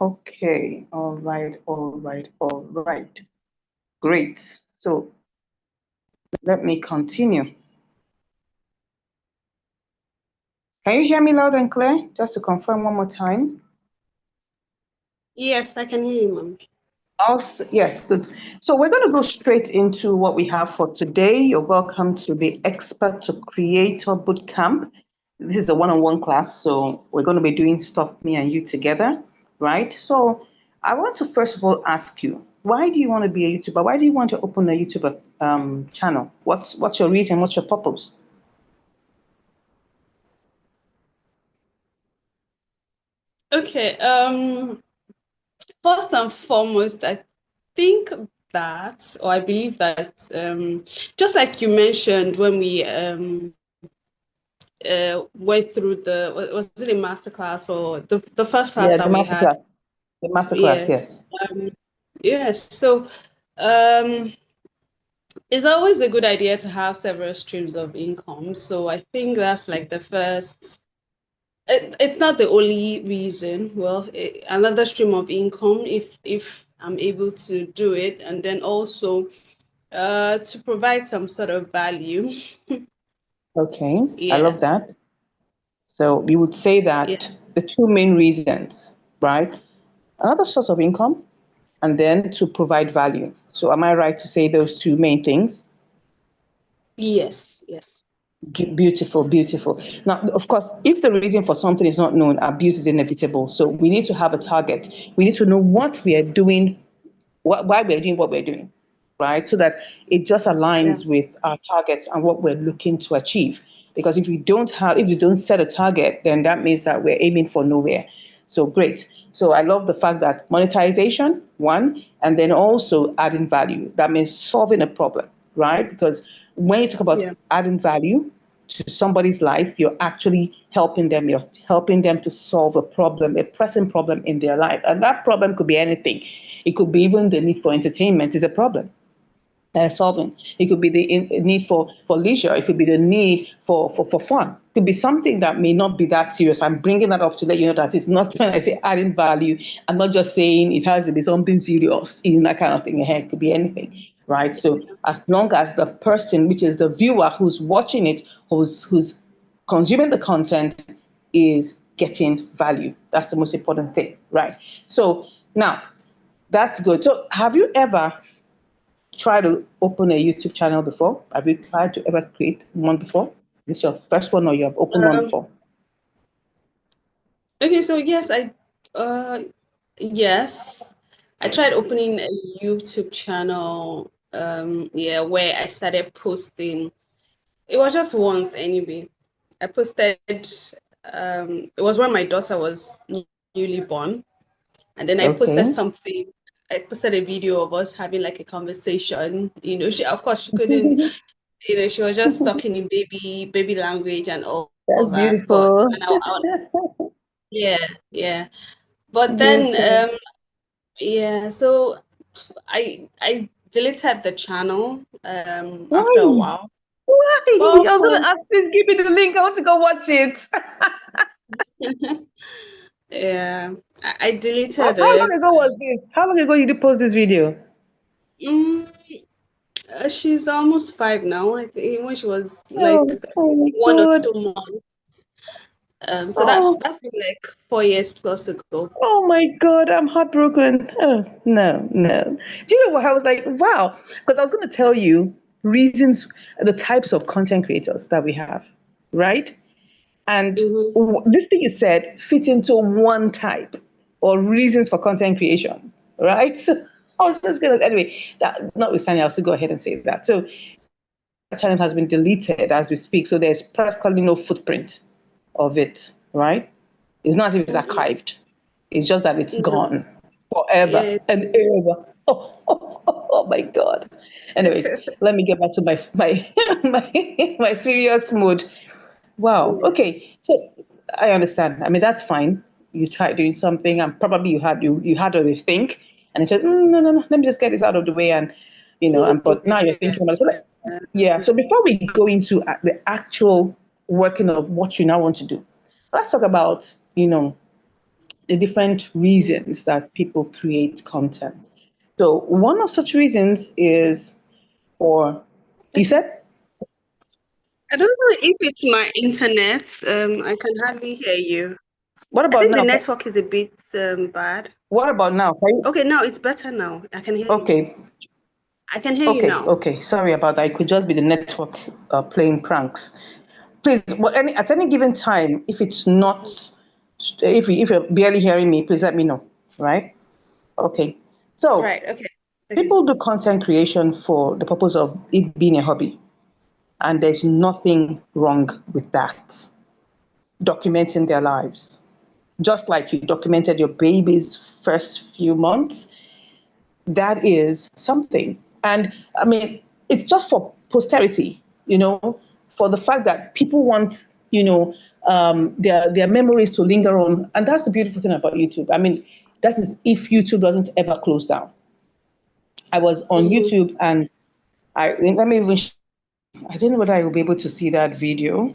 Okay, all right, all right, all right. Great. So let me continue. Can you hear me loud and clear? Just to confirm one more time. Yes, I can hear you, Mom. Also, yes, good. So we're going to go straight into what we have for today. You're welcome to the Expert to Creator Bootcamp. This is a one-on-one class, so we're going to be doing stuff, me and you together, right? So I want to first of all ask you, why do you want to be a YouTuber? Why do you want to open a YouTube channel? What's your reason? What's your purpose? Okay. First and foremost, I think that, or I believe that, just like you mentioned when we went through was it a masterclass or the first class Yeah, that we had? the masterclass, Yes. yes. Yes. So, um, it's always a good idea to have several streams of income. So I think that's like the first. It's not the only reason. Well, another stream of income if I'm able to do it, and then also to provide some sort of value. Okay, I Yeah, love that. So we would say yeah, that the two main reasons, right? Another source of income, and then to provide value. So am I right to say those two main things? yes, yes, Beautiful, beautiful. Now, of course, if the reason for something is not known, abuse is inevitable. So we need to have a target. We need to know what we are doing, why we're doing what we're doing, right? So that it just yeah, aligns with our targets and what we're looking to achieve. Because if we don't set a target, then that means that we're aiming for nowhere. So great. So I love the fact that monetization, one, and then also adding value. That means solving a problem, right? Because when you talk about yeah, adding value to somebody's life, you're actually helping them. You're helping them to solve a problem, a pressing problem in their life. And that problem could be anything. It could be even the need for entertainment is a problem solving. It could be the need for leisure. It could be the need for fun. It could be something that may not be that serious. I'm bringing that up to let you know that it's not when I say adding value, I'm not just saying it has to be something serious, that kind of thing. It could be anything, right? So as long as the person, which is the viewer who's watching it, who's consuming the content, is getting value. That's the most important thing, right? So now that's good. So have you ever tried to open a YouTube channel before? Have you tried to ever create one before? This is your first one or you have opened one um before? okay, so uh yes, I tried opening a YouTube channel, yeah, where I started posting. It was just once anyway. I posted, it was when my daughter was newly born. And then Okay. I posted a video of us having like a conversation. Of course, she couldn't, she was just talking in baby language and all That's that. But beautiful. yeah, yeah. But then, Beautiful. yeah, so I deleted the channel after a Why? while. Why? Well, I was gonna ask, please give me the link. I want to go watch it. yeah, I How deleted long it. ago was this? How long ago did you post this video? Mm, she's almost 5 now. I think when she was like Oh my 1 or 2 God. months. So Oh, that's been like 4 years plus ago. oh my God, I'm heartbroken. Oh, no, no. Do you know what? I was like, wow. Because I was going to tell you reasons, the types of content creators that we have, right? And Mm-hmm. this thing you said fits into one type or reasons for content creation, right? So I was just going to, anyway, that notwithstanding, I'll still go ahead and say that. So that channel has been deleted as we speak. So there's practically no footprint of it, right? It's not as if it's Mm-hmm. archived. It's just that it's No, gone forever yeah. and ever. Oh my God. Anyways, let me get back to my my serious mood. Wow. Yeah. Okay. So I understand. I mean, that's fine. You tried doing something, and probably you had to think, and you said, no, no, no. Let me just get this out of the way, and and but now you're thinking about it. So yeah. So before we go into the actual working of what you now want to do, let's talk about the different reasons that people create content. So one of such reasons is for, you said, I don't know if it's my internet. I can hardly hear you. what I about think the now? network is a bit bad. What about now? Okay, now it's better now. I can hear you. Okay, I can hear you okay, now. okay. Sorry about that. It could just be the network playing pranks. Please, at any given time, if it's not, if you're barely hearing me, please let me know. Right? Okay. So Right, okay. Okay. people do content creation for the purpose of it being a hobby, and there's nothing wrong with that. Documenting their lives, just like you documented your baby's first few months, that is something. And I mean, it's just for posterity, for the fact that people want, their memories to linger on. And that's the beautiful thing about YouTube. I mean, that is if YouTube doesn't ever close down. I was on Mm-hmm. YouTube and let me even, I don't know whether I will be able to see that video.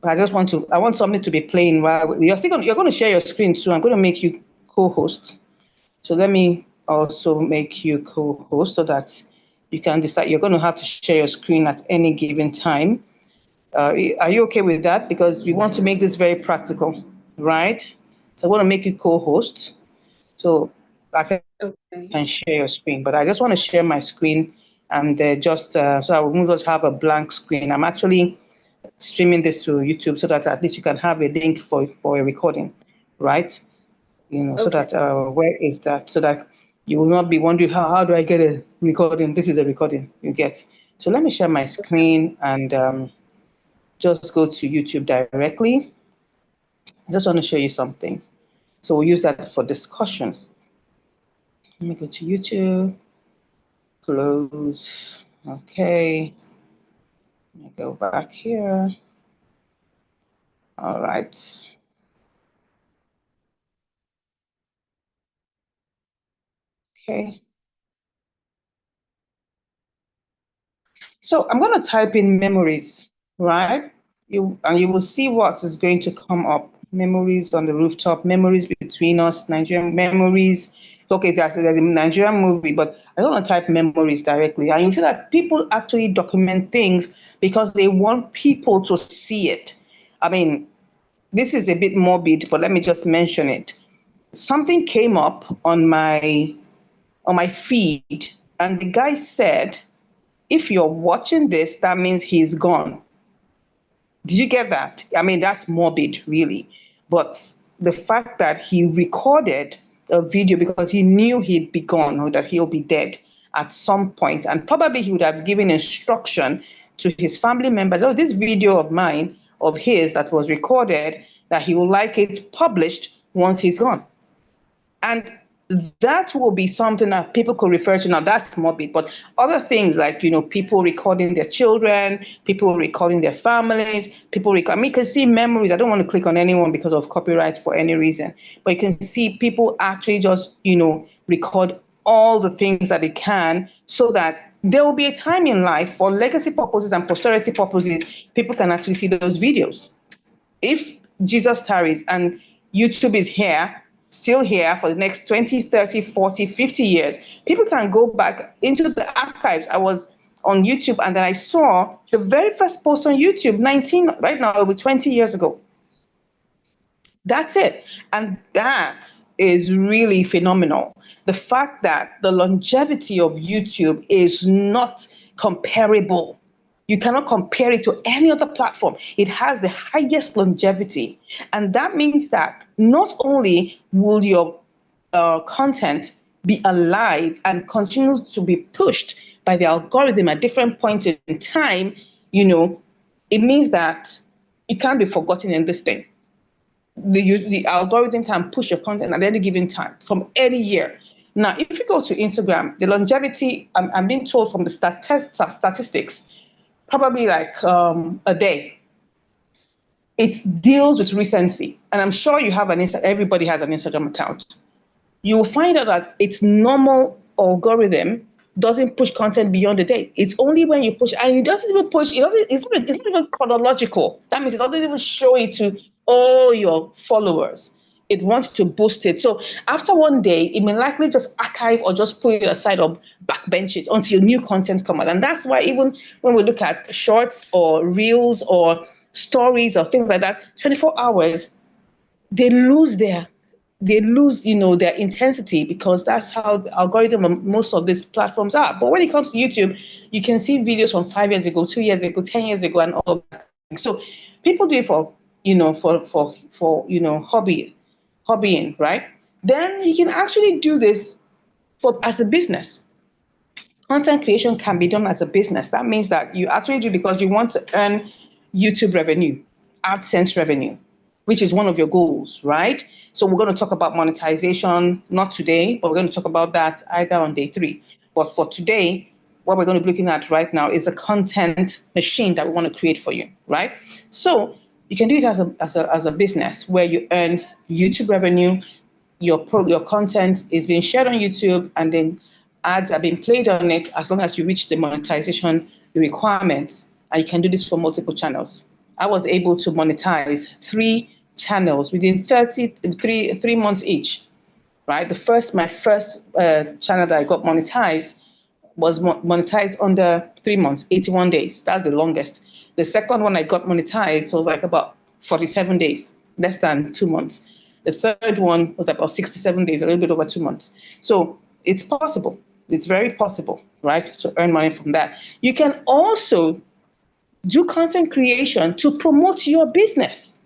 But I want something to be playing while you're going to share your screen too. I'm going to make you co-host. So let me also make you co-host so that you can decide. You're going to have to share your screen at any given time. Are you okay with that? Because we want to make this very practical, right? So I want to make you co-host. So I Okay. can share your screen, but I just want to share my screen and so I will just have a blank screen. I'm actually streaming this to YouTube so that at least you can have a link for a recording, right? So Okay. that where is that? So that you will not be wondering how do I get a recording? This is a recording you get. So let me share my screen and just go to YouTube directly. I just want to show you something. So we'll use that for discussion. Let me go to YouTube, close. Okay. Let me go back here. All right. Okay. So I'm going to type in memories, right? You will see what is going to come up. Memories on the rooftop, memories between us, Nigerian memories. Okay, there's a Nigerian movie, but I don't want to type memories directly. And you see that people actually document things because they want people to see it. I mean, this is a bit morbid, but let me just mention it. Something came up on my feed, and the guy said, if you're watching this, that means he's gone. Do you get that? I mean, that's morbid, really. But the fact that he recorded a video because he knew he'd be gone or that he'll be dead at some point, and probably he would have given instruction to his family members, oh, this video of mine, of his that was recorded, that he would like it published once he's gone. And that will be something that people could refer to. Now that's morbid, but other things like, people recording their children, people recording their families, I mean, you can see memories. I don't want to click on anyone because of copyright for any reason, but you can see people actually just, record all the things that they can so that there will be a time in life for legacy purposes and posterity purposes, people can actually see those videos. If Jesus tarries and YouTube is here, still here for the next 20, 30, 40, 50 years, people can go back into the archives. I was on YouTube and then I saw the very first post on YouTube, right now, it'll be 20 years ago. That's it. And that is really phenomenal. The fact that the longevity of YouTube is not comparable. You cannot compare it to any other platform. It has the highest longevity. And that means that not only will your content be alive and continue to be pushed by the algorithm at different points in time, it means that it can't be forgotten in this thing. The algorithm can push your content at any given time from any year. Now, if you go to Instagram, the longevity, I'm being told from the statistics, probably like a day. It deals with recency. And I'm sure you have everybody has an Instagram account. You will find out that its normal algorithm doesn't push content beyond a day. It's only when you push, and it doesn't even push, it's not even chronological. That means it doesn't even show it to all your followers. it wants to boost it. So after one day, it may likely just archive or just put it aside or backbench it until new content come out. And that's why even when we look at shorts or reels or stories or things like that, 24 hours, they lose their their intensity, because that's how the algorithm of most of these platforms are. But when it comes to YouTube, you can see videos from 5 years ago, 2 years ago, 10 years ago, and all that. So people do it for hobbying, right? Then you can actually do this for as a business. Content creation can be done as a business. That means that you actually do because you want to earn YouTube revenue, AdSense revenue, which is one of your goals, right? So we're going to talk about monetization, not today, but we're going to talk about that either on day 3. But for today, what we're going to be looking at right now is a content machine that we want to create for you, right? So you can do it as a business where you earn YouTube revenue, your content is being shared on YouTube, and then ads are being played on it as long as you reach the monetization requirements. And you can do this for multiple channels. I was able to monetize 3 channels within 3 months each, right? My first channel that I got monetized was monetized under 3 months, 81 days. That's the longest. The second one I got monetized was like about 47 days, less than 2 months. The third one was about 67 days, a little bit over 2 months. So it's possible. It's very possible, right, to earn money from that. You can also do content creation to promote your business.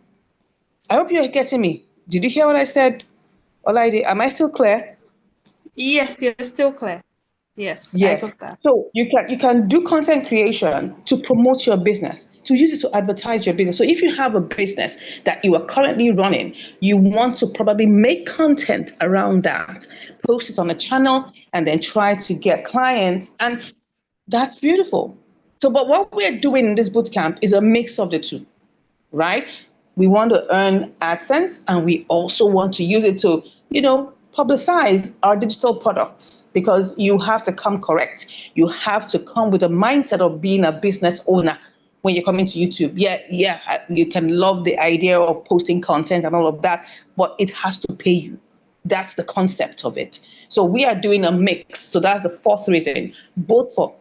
I hope you're getting me. Did you hear what I said, Olaide? Am I still clear? Yes, you're still clear. Yes, I Yes. got that. So you can do content creation to promote your business, to use it to advertise your business. So if you have a business that you are currently running, you want to probably make content around that, post it on a channel, and then try to get clients. And that's beautiful. So, but what we're doing in this bootcamp is a mix of the two, right? We want to earn AdSense, and we also want to use it to, publicize our digital products, because you have to come correct. You have to come with a mindset of being a business owner when you're coming to YouTube. Yeah, you can love the idea of posting content and all of that, but it has to pay you. That's the concept of it. So we are doing a mix. So that's the fourth reason, both for,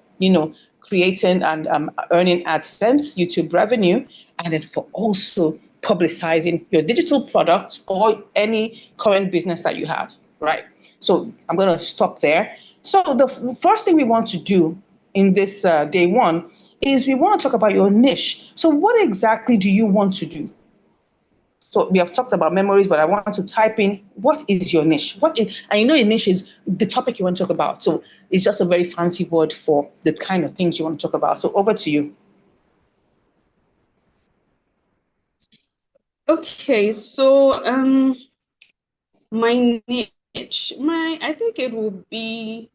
creating and earning AdSense, YouTube revenue, and then for also publicizing your digital products or any current business that you have, right? So I'm going to stop there. So the first thing we want to do in this day 1 is we want to talk about your niche. So what exactly do you want to do? So we have talked about memories, but I want to type in, what is your niche? And a niche is the topic you want to talk about. So it's just a very fancy word for the kind of things you want to talk about. So over to you. Okay, so my niche, I think it will be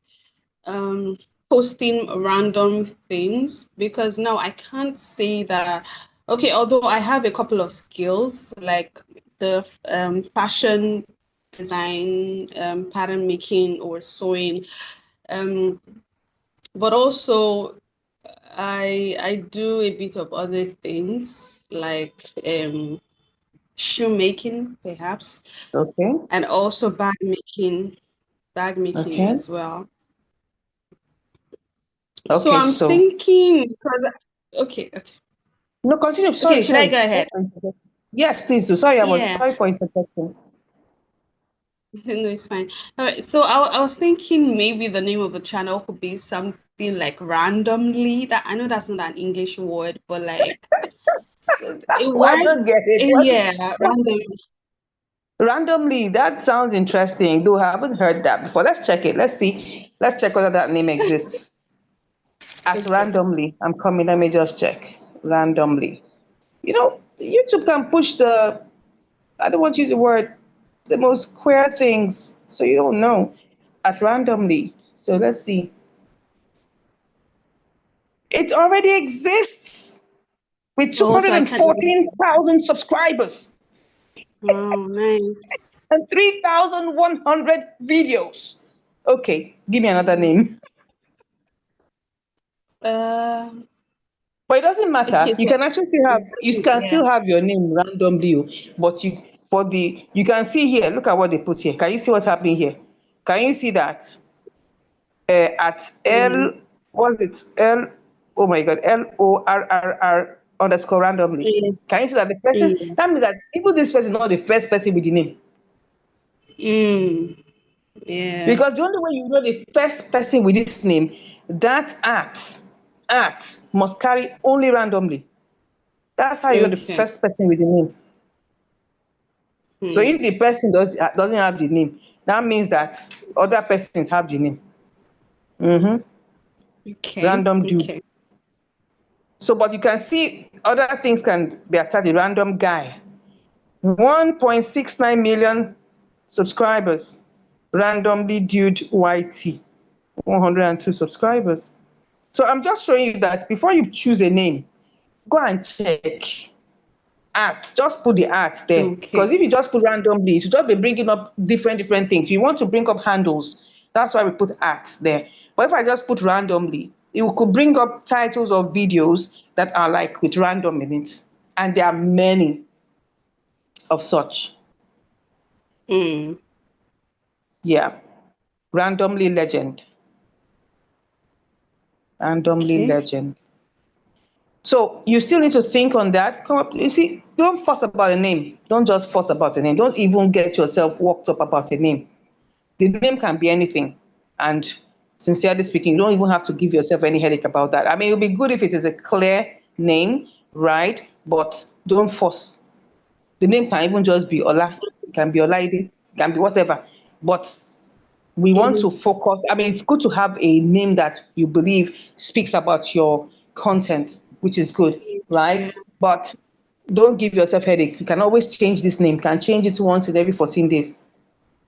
posting random things, because now I can't say that. Okay, although I have a couple of skills like the fashion design, pattern making or sewing, but also I do a bit of other things like shoemaking perhaps, Okay. and also bag making Okay. as well. So Okay. I'm So thinking, because okay. no, continue. Okay, Sorry, should I sorry. go Sorry ahead? for interrupting. Yes, please do. Sorry, I was Yeah, sorry for interrupting. no, it's fine. All right, so I was thinking maybe the name of the channel could be something like randomly. That I know that's not an English word, but like a Oh, I word. don't get it. Yeah, What? randomly. Randomly, that sounds interesting. Though I haven't heard that before. Let's check it. Let's see. Let's check whether that name exists. At Okay. randomly, I'm coming. Let me just check. Randomly. YouTube can push I don't want to use the word, the most queer things. So you don't know. At randomly. So let's see. It already exists with Also, I can't even. 214,000 subscribers Oh, nice. and 3,100 videos. Okay, give me another name. Uh, But it doesn't matter. okay, You so can actually still have you can yeah. still have your name randomly, but for the, you can see here, look at what they put here. Can you see what's happening here? Can you see that at L, what's it? L, oh my God, LORRR underscore randomly. Yeah. Can you see that the person, Yeah. that means that even this person is not the first person with the name. Yeah. Because the only way you know the first person with this name, that at must carry only randomly. That's how you know the Okay. first person with the name. So if the person doesn't have the name, that means that other persons have the name. Okay. Random dude. Okay. So, but you can see other things can be attached. A random guy, 1.69 million subscribers. Randomly dude YT, 102 subscribers. So I'm just showing you that before you choose a name, go and check art. Just put the art there. Okay. Because if you just put randomly, it will just be bringing up different things. You want to bring up handles. That's why we put art there. But if I just put randomly, it could bring up titles of videos that are like with random in it. And there are many of such. Yeah. Randomly legend. Randomly Okay. legend. So you still need to think on that. Come up, you see, don't fuss about a name. Don't just fuss about a name. Don't even get yourself worked up about a name. The name can be anything. And sincerely speaking, you don't even have to give yourself any headache about that. I mean, it would be good if it is a clear name, right? But don't force. The name can even just be Ola, it can be Olaide, it can be whatever. But we want to focus. I mean, it's good to have a name that you believe speaks about your content, which is good, Yeah. right? But don't give yourself headache. You can always change this name. You can change it once in every 14 days.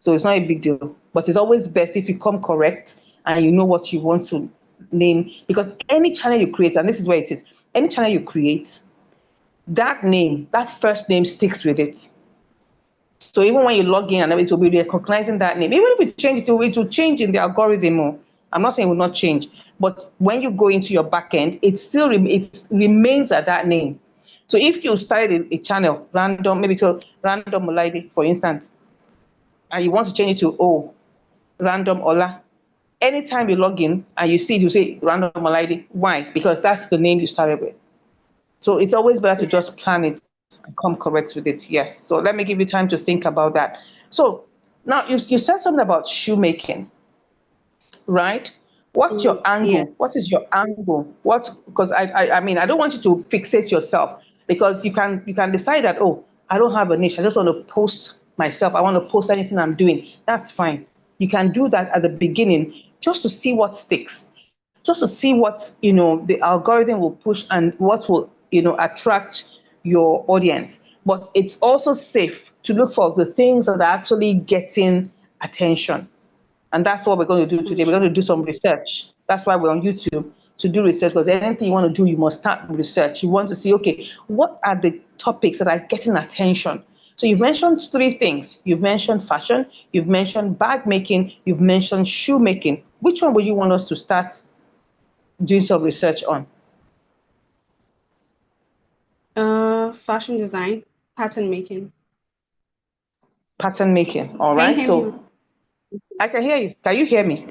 So it's not a big deal. But it's always best if you come correct and you know what you want to name. Because any channel you create, and this is where it is, any channel you create, that name, that first name sticks with it. So even when you log in and it will be recognizing that name. Even if you change it, it will change in the algorithm. I'm not saying it will not change, but when you go into your backend, it still it remains at that name. So if you started a channel, random, maybe to random Olaide, for instance, and you want to change it to random Ola, anytime you log in and you see it, you say random Olaide. Why? Because that's the name you started with. So it's always better to just plan it and come correct with it. Yes. So let me give you time to think about that. So now you said something about shoemaking, right? What's your angle? Yes. What is your angle? What, because I mean, I don't want you to fixate yourself, because you can decide that, oh, I don't have a niche. I just want to post myself. I want to post anything I'm doing. That's fine. You can do that at the beginning just to see what sticks, just to see what the algorithm will push and what will attract your audience. But it's also safe to look for the things that are actually getting attention. And that's what we're going to do today. We're going to do some research. That's why we're on YouTube, to do research, because anything you want to do, you must start with research. You want to see, okay, what are the topics that are getting attention? So you've mentioned three things. You've mentioned fashion, you've mentioned bag making, you've mentioned shoe making. Which one would you want us to start doing some research on? Fashion design, pattern making. Pattern making. All Can you right. hear me? So I can hear you. Can you hear me?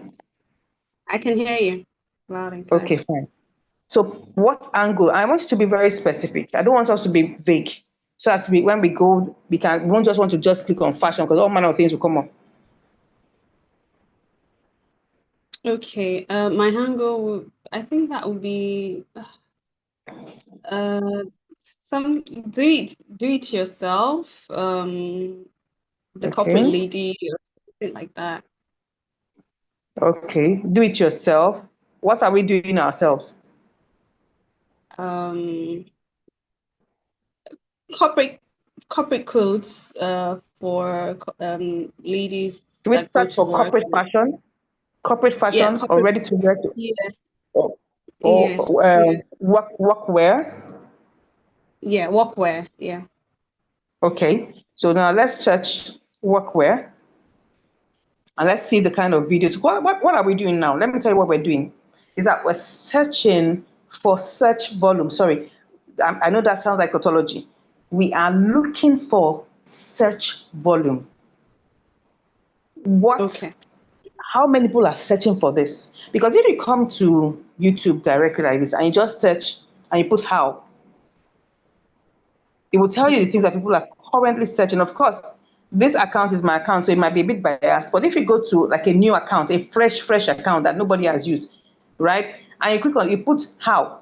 I can hear you loud and clear. Okay, fine. So what angle? I want you to be very specific. I don't want us to be vague. So that when we go, we won't just want to just click on fashion, because all manner of things will come up. Okay. My angle, I think that would be uh some do it yourself. The corporate Okay. lady or something like that. Okay. Do it yourself. What are we doing ourselves? Um, corporate corporate clothes for ladies Do we that go search to for work. corporate Yeah, fashion, or corporate. ready to wear, Yeah, or, yeah, yeah, work wear? yeah. Workwear. Yeah. Okay. So now let's search work wear and let's see the kind of videos. What are we doing now? Let me tell you what we're doing. Is that we're searching for search volume. Sorry, I know that sounds like tautology. We are looking for search volume. What? Okay. How many people are searching for this? Because if you come to YouTube directly like this and you just search and you put how, it will tell you the things that people are currently searching. Of course, this account is my account, so it might be a bit biased. But if you go to like a new account, a fresh account that nobody has used, right? And you click on, you put how,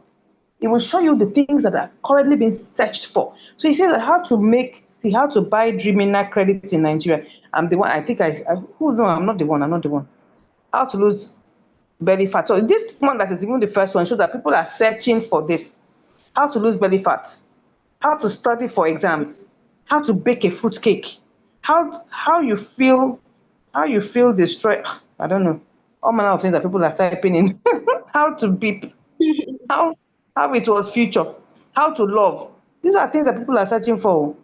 it will show you the things that are currently being searched for. So he says that how to buy Dreamina credits in Nigeria. I'm the one, no, I'm not the one, How to lose belly fat. So this one that is even the first one shows that people are searching for this. How to lose belly fat, how to study for exams, how to bake a fruit cake, how you feel destroyed. I don't know. All manner of things that people are typing in. How to beep, how how it was future, how to love. These are things that people are searching for.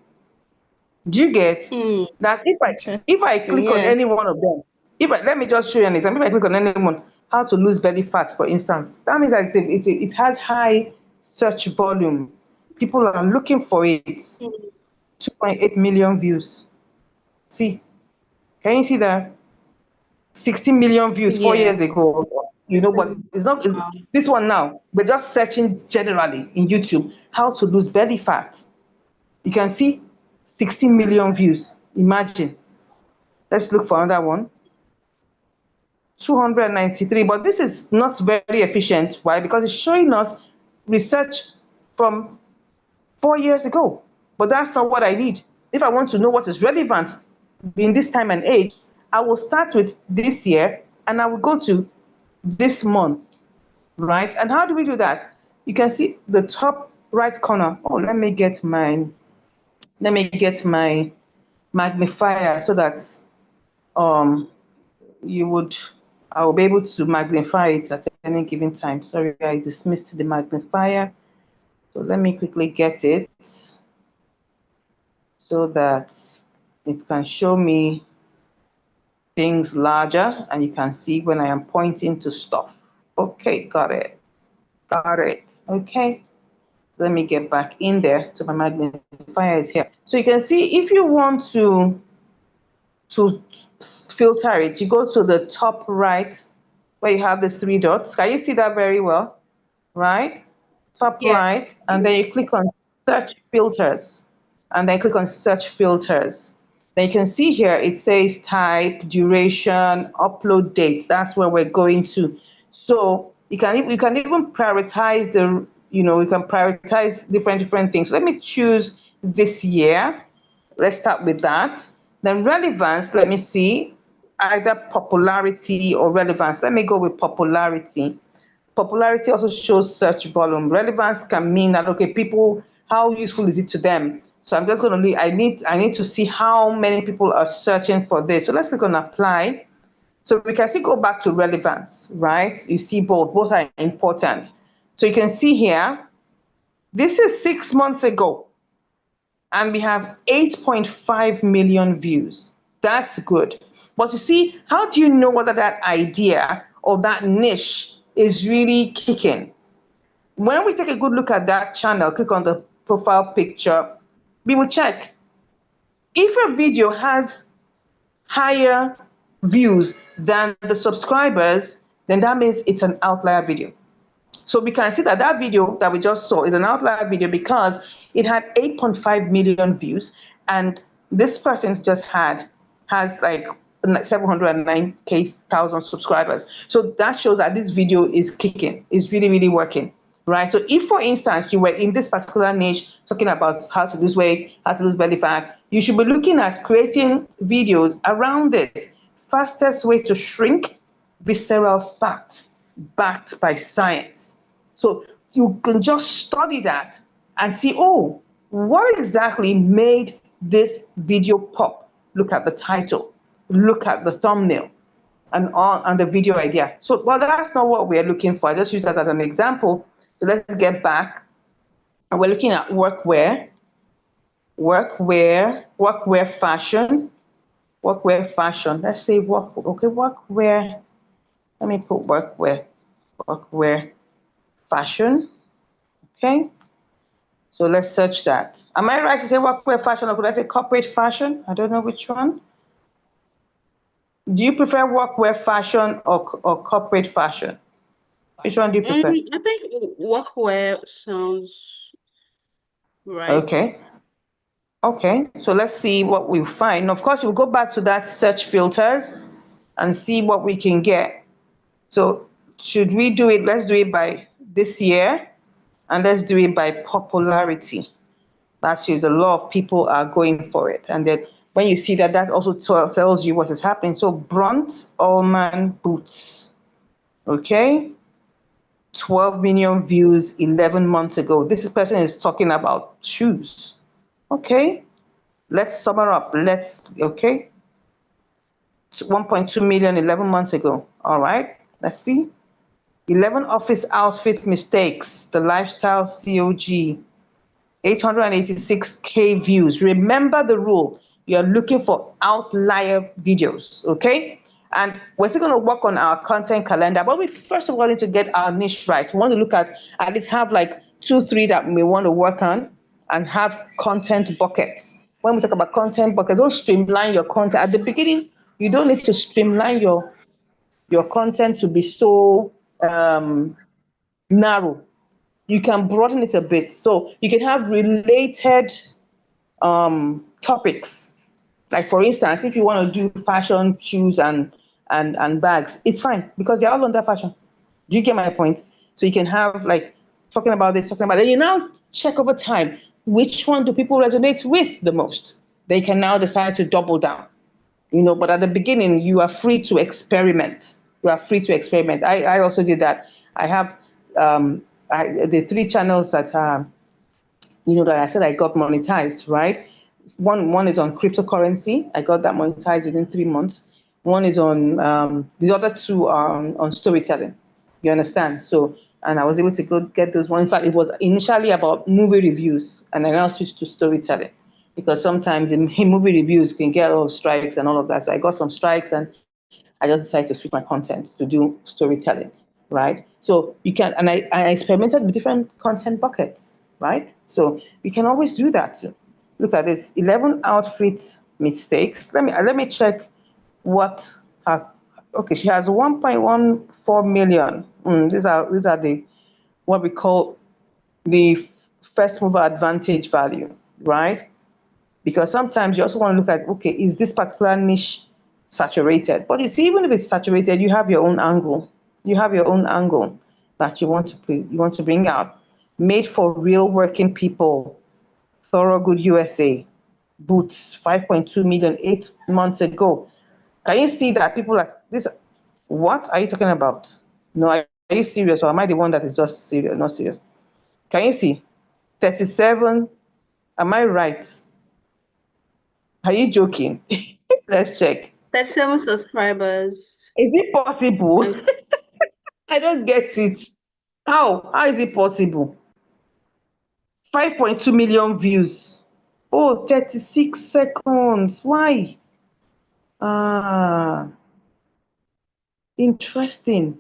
Do you get Hmm. that? If I Interesting. click on Yeah. any one of them, if I, let me just show you an example. If I click on any one, how to lose belly fat, for instance, that means that it has high search volume. People are looking for it. 2.8 million views. See, can you see that? 16 million views 4 years Yes. ago. But it's not Wow. this one now. We're just searching generally in YouTube how to lose belly fat. You can see 16 million views. Imagine. Let's look for another one. 293. But this is not very efficient. Why? Because it's showing us research from 4 years ago. But that's not what I need. If I want to know what is relevant in this time and age, I will start with this year and I will go to this month, right? And how do we do that? You can see the top right corner. Oh, let me get my magnifier so that um you would I will be able to magnify it at any given time. Sorry, I dismissed the magnifier. So let me quickly get it so that it can show me things larger and you can see when I am pointing to stuff. Okay, got it. Got it. Okay. Let me get back in there. So my magnifier is here. So you can see if you want to filter it, you go to the top right where you have these three dots. Can you see that very well? Right? Top Yeah. right, and then you click on search filters, and then click on search filters. Then you can see here it says type, duration, upload dates. That's where we're going to. So you can even prioritize you can prioritize different things. So let me choose this year. Let's start with that. Then relevance, let me see, either popularity or relevance. Let me go with popularity. Popularity also shows search volume. Relevance can mean that, okay, people, how useful is it to them? So I'm just going to leave, I need to see how many people are searching for this. So let's click on apply. So we can still go back to relevance, right? You see both are important. So you can see here, this is 6 months ago and we have 8.5 million views. That's good. But you see, how do you know whether that idea or that niche is really kicking? When we take a good look at that channel, click on the profile picture, we will check. If a video has higher views than the subscribers, then that means it's an outlier video. So we can see that that video that we just saw is an outlier video because it had 8.5 million views, and this person just has like 709,000 subscribers. So that shows that this video is kicking, is really working, right? So if, for instance, you were in this particular niche talking about how to lose weight, how to lose belly fat, you should be looking at creating videos around this. Fastest way to shrink visceral fat, backed by science. So you can just study that and see, oh, what exactly made this video pop? Look at the title, look at the thumbnail, and the video idea. So, well, that's not what we're looking for. I just use that as an example. So let's get back. And we're looking at workwear, fashion, workwear fashion. Let's say workwear. Let me put workwear fashion. Okay. So let's search that. Am I right to say workwear fashion, or could I say corporate fashion? I don't know which one. Do you prefer workwear fashion or corporate fashion? Which one do you prefer? I think workwear sounds right. Okay. Okay. So let's see what we find. Of course, we'll go back to that search filters and see what we can get. So should we do it? Let's do it by this year, and let's do it by popularity. That shows a lot of people are going for it. And then when you see that, that also tells you what is happening. So Brunt Allman boots. Okay. 12 million views 11 months ago. This person is talking about shoes. Okay. Let's sum it up. Okay. 1.2 million 11 months ago. All right. Let's see. 11 office outfit mistakes. The lifestyle COG. 886K views. Remember the rule. You're looking for outlier videos, okay? And we're still going to work on our content calendar, but we first of all need to get our niche right. We want to look at least have like 2, 3 that we want to work on and have content buckets. When we talk about content bucket, don't streamline your content. At the beginning, you don't need to streamline your content to be so narrow. You can broaden it a bit. So you can have related topics. Like for instance, if you want to do fashion, shoes, and bags, it's fine because they're all under fashion. Do you get my point? So you can have like talking about this, talking about it. You now check over time which one do people resonate with the most. They can now decide to double down. But at the beginning, you are free to experiment. You are free to experiment. I also did that. I have the 3 channels that that I said I got monetized, right? One is on cryptocurrency. I got that monetized within 3 months. One is on the other 2 are on storytelling. You understand? So, and I was able to go get those one. In fact, it was initially about movie reviews, and I now switched to storytelling because sometimes in movie reviews you can get a lot of strikes and all of that. So I got some strikes, and I just decided to switch my content to do storytelling, right? So you can, and I experimented with different content buckets, right? So you can always do that too. Look at this, 11 outfit mistakes. Let me check what her, okay, she has 1.14 million. These are the what we call the first mover advantage value, right? Because sometimes you also want to look at, okay, is this particular niche saturated? But you see, even if it's saturated, you have your own angle. You have your own angle that you want to bring out. Made for real working people. Thorogood USA. Boots 5.2 million 8 months ago. Can you see that people are this? What are you talking about? No, are you serious, or am I the one that is just serious, not serious? Can you see? 37. Am I right? Are you joking? Let's check. 37 subscribers. Is it possible? And I don't get it. How? How is it possible? 5.2 million views. Oh, 36 seconds. Why? Ah, interesting.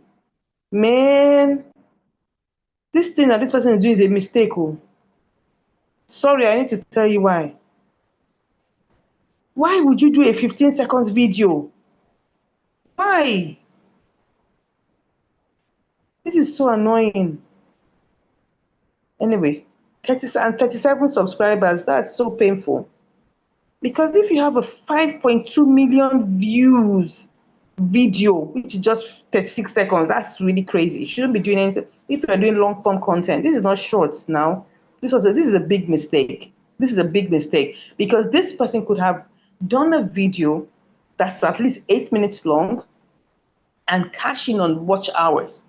Man, this thing that this person is doing is a mistake. Oh. Sorry, I need to tell you why. Why would you do a 15 seconds video? Why? This is so annoying. Anyway, 37 subscribers, that's so painful. Because if you have a 5.2 million views video, which is just 36 seconds, that's really crazy. You shouldn't be doing anything. If you're doing long form content, this is not shorts now. This is a big mistake. This is a big mistake because this person could have done a video that's at least 8 minutes long and cash in on watch hours.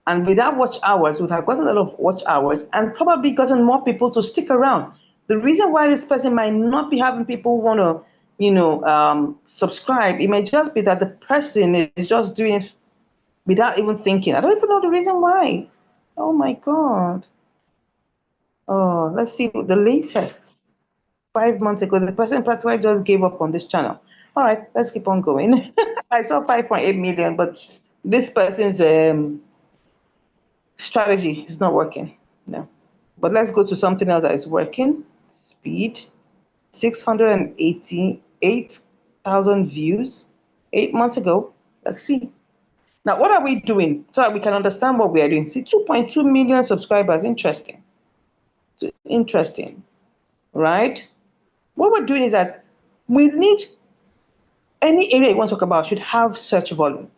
And without watch hours, would have gotten a lot of watch hours and probably gotten more people to stick around. The reason why this person might not be having people want to, subscribe, it may just be that the person is just doing it without even thinking. I don't even know the reason why. Oh my God. Oh, let's see the latest. 5 months ago, the person practically just gave up on this channel. All right, let's keep on going. I saw 5.8 million, but this person's strategy is not working. No. But let's go to something else that is working. Speed, 688,000 views 8 months ago. Let's see. Now, what are we doing so that we can understand what we are doing? See, 2.2 million subscribers. Interesting. Interesting, right? What we're doing is that we need any area you want to talk about should have search volume.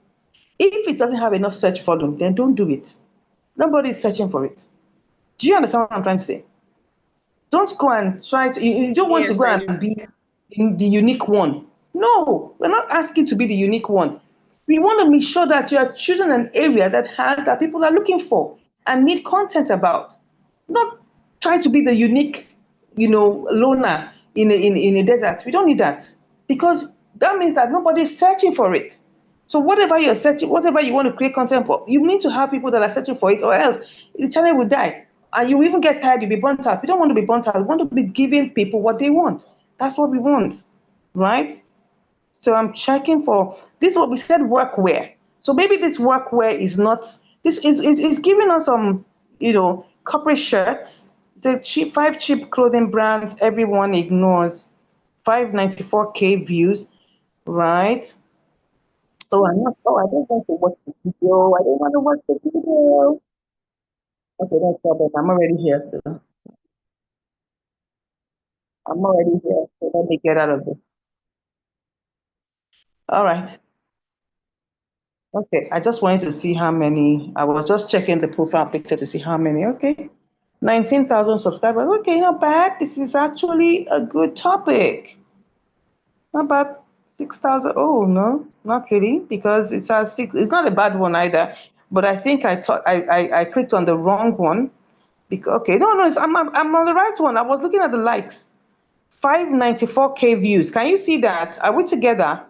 If it doesn't have enough search volume, then don't do it. Nobody is searching for it. Do you understand what I'm trying to say? Don't go and try to, you don't want to Yes, go I do. and be the unique one. No, we're not asking to be the unique one. We want to make sure that you are choosing an area that people are looking for and need content about. Not trying to be the unique, loner in a desert. We don't need that, because that means that nobody is searching for it. So whatever you're searching, whatever you want to create content for, you need to have people that are searching for it, or else the channel will die. And you even get tired, you'll be burnt out. We don't want to be burnt out. We want to be giving people what they want. That's what we want, right? So I'm checking for this is what we said, workwear. So maybe this workwear is not, this is giving us some, corporate shirts. The cheap, 5 cheap clothing brands everyone ignores. 594K views, right? Oh, I don't want to watch the video. I don't want to watch the video. Okay, no problem. I'm already here. So I'm already here. So let me get out of this. All right. Okay. I just wanted to see how many. I was just checking the profile picture to see how many. Okay. 19,000 subscribers. Okay, not bad. This is actually a good topic. Not bad. 6,000. Oh, no, not really, because it's a six. It's not a bad one either. But I think I thought I clicked on the wrong one. Because, okay, no, I'm on the right one. I was looking at the likes. 594K views. Can you see that? Are we together?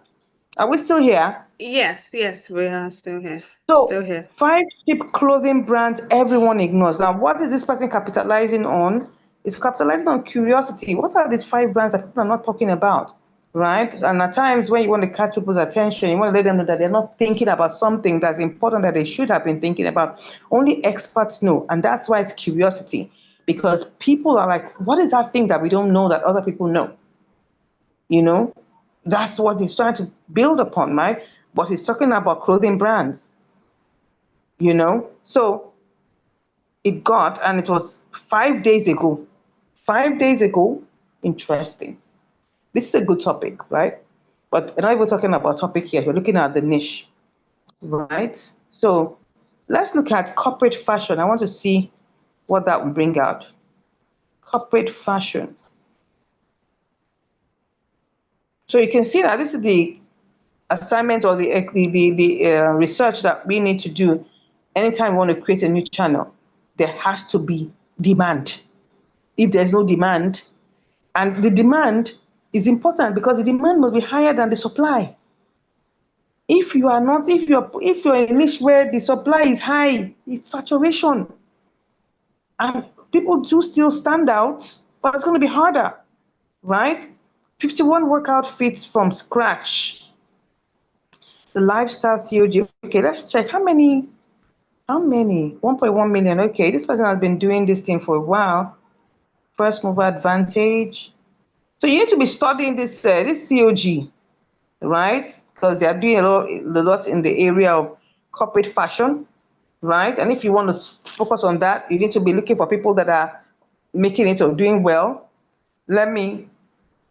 Are we still here? Yes, yes, we are still here. So, Still here. 5 cheap clothing brands everyone ignores. Now, what is this person capitalizing on? It's capitalizing on curiosity. What are these 5 brands that people are not talking about? Right? And at times when you want to catch people's attention, you want to let them know that they're not thinking about something that's important that they should have been thinking about. Only experts know. And that's why it's curiosity. Because people are like, what is that thing that we don't know that other people know? You know, that's what he's trying to build upon, right? But he's talking about clothing brands, So and it was 5 days ago. 5 days ago, interesting. This is a good topic, right? But we're not even talking about topic here. We're looking at the niche, right? So let's look at corporate fashion. I want to see what that will bring out. Corporate fashion. So you can see that this is the assignment or the research that we need to do anytime we want to create a new channel. There has to be demand. If there's no demand, and the demand is important because the demand must be higher than the supply. If you're in a niche where the supply is high, it's saturation, and people do still stand out, but it's going to be harder, right? 51 workout fits from scratch. The lifestyle COG. Okay, let's check how many. 1.1 million. Okay, this person has been doing this thing for a while. First mover advantage. So you need to be studying this COG, right? Because they are doing a lot in the area of corporate fashion, right? And if you want to focus on that, you need to be looking for people that are making it or doing well. Let me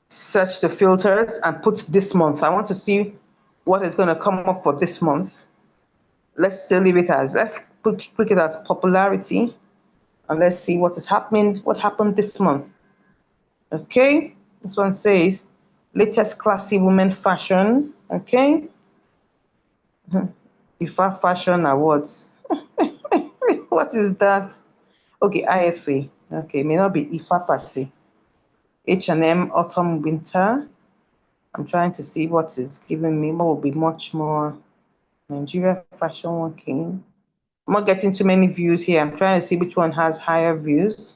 search the filters and put this month. I want to see what is going to come up for this month. Let's still leave it as, click it as popularity, and let's see what is happening, what happened this month. Okay, this one says latest classy women fashion. Okay, IFA Fashion Awards. What is that? Okay, IFA. Okay, may not be IFA per se. H&M Autumn Winter. I'm trying to see what it's giving me. What will be much more Nigeria Fashion Working. I'm not getting too many views here. I'm trying to see which one has higher views.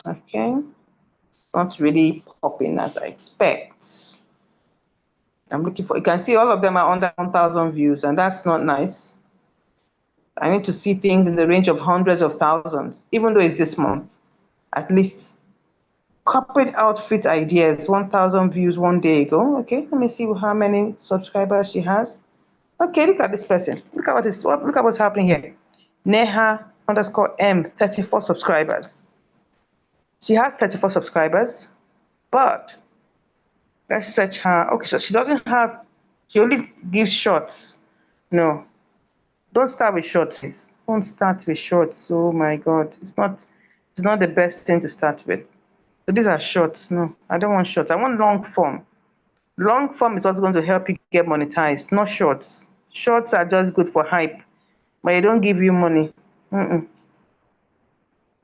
Okay, it's not really popping as I expect. I'm looking for, you can see all of them are under 1,000 views, and that's not nice. I need to see things in the range of hundreds of thousands, even though it's this month. At least corporate outfit ideas, 1,000 views one day ago. Okay, let me see how many subscribers she has. Okay, look at this person. Look at what's happening here. Neha underscore M, 34 subscribers. She has 34 subscribers, but let's search her. Okay, so she only gives shorts. No, don't start with shorts. Please. Don't start with shorts. Oh my God, it's not the best thing to start with. So these are shorts. No, I don't want shorts. I want long form. Long form is what's going to help you get monetized, not shorts. Shorts are just good for hype, but they don't give you money. Mm-mm.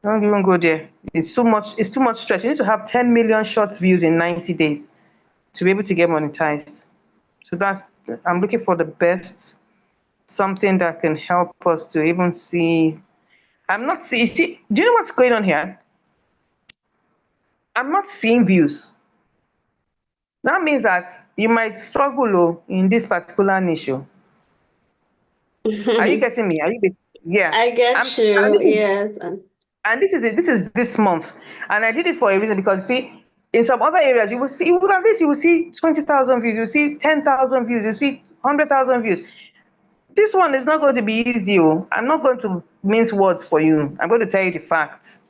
Don't even go there. It's too much. It's too much stress. You need to have 10 million short views in 90 days to be able to get monetized. So I'm looking for the best, something that can help us to even see. I'm not see. See, do you know what's going on here? I'm not seeing views. That means that you might struggle in this particular niche. Are you getting me? Yeah. I I'm, get and you. this is Yes. and this is it. This is this month, and I did it for a reason because see, in some other areas at least you will see 20,000 views, you see 10,000 views, you see 100,000 views. This one is not going to be easy. I'm not going to mince words for you. I'm going to tell you the facts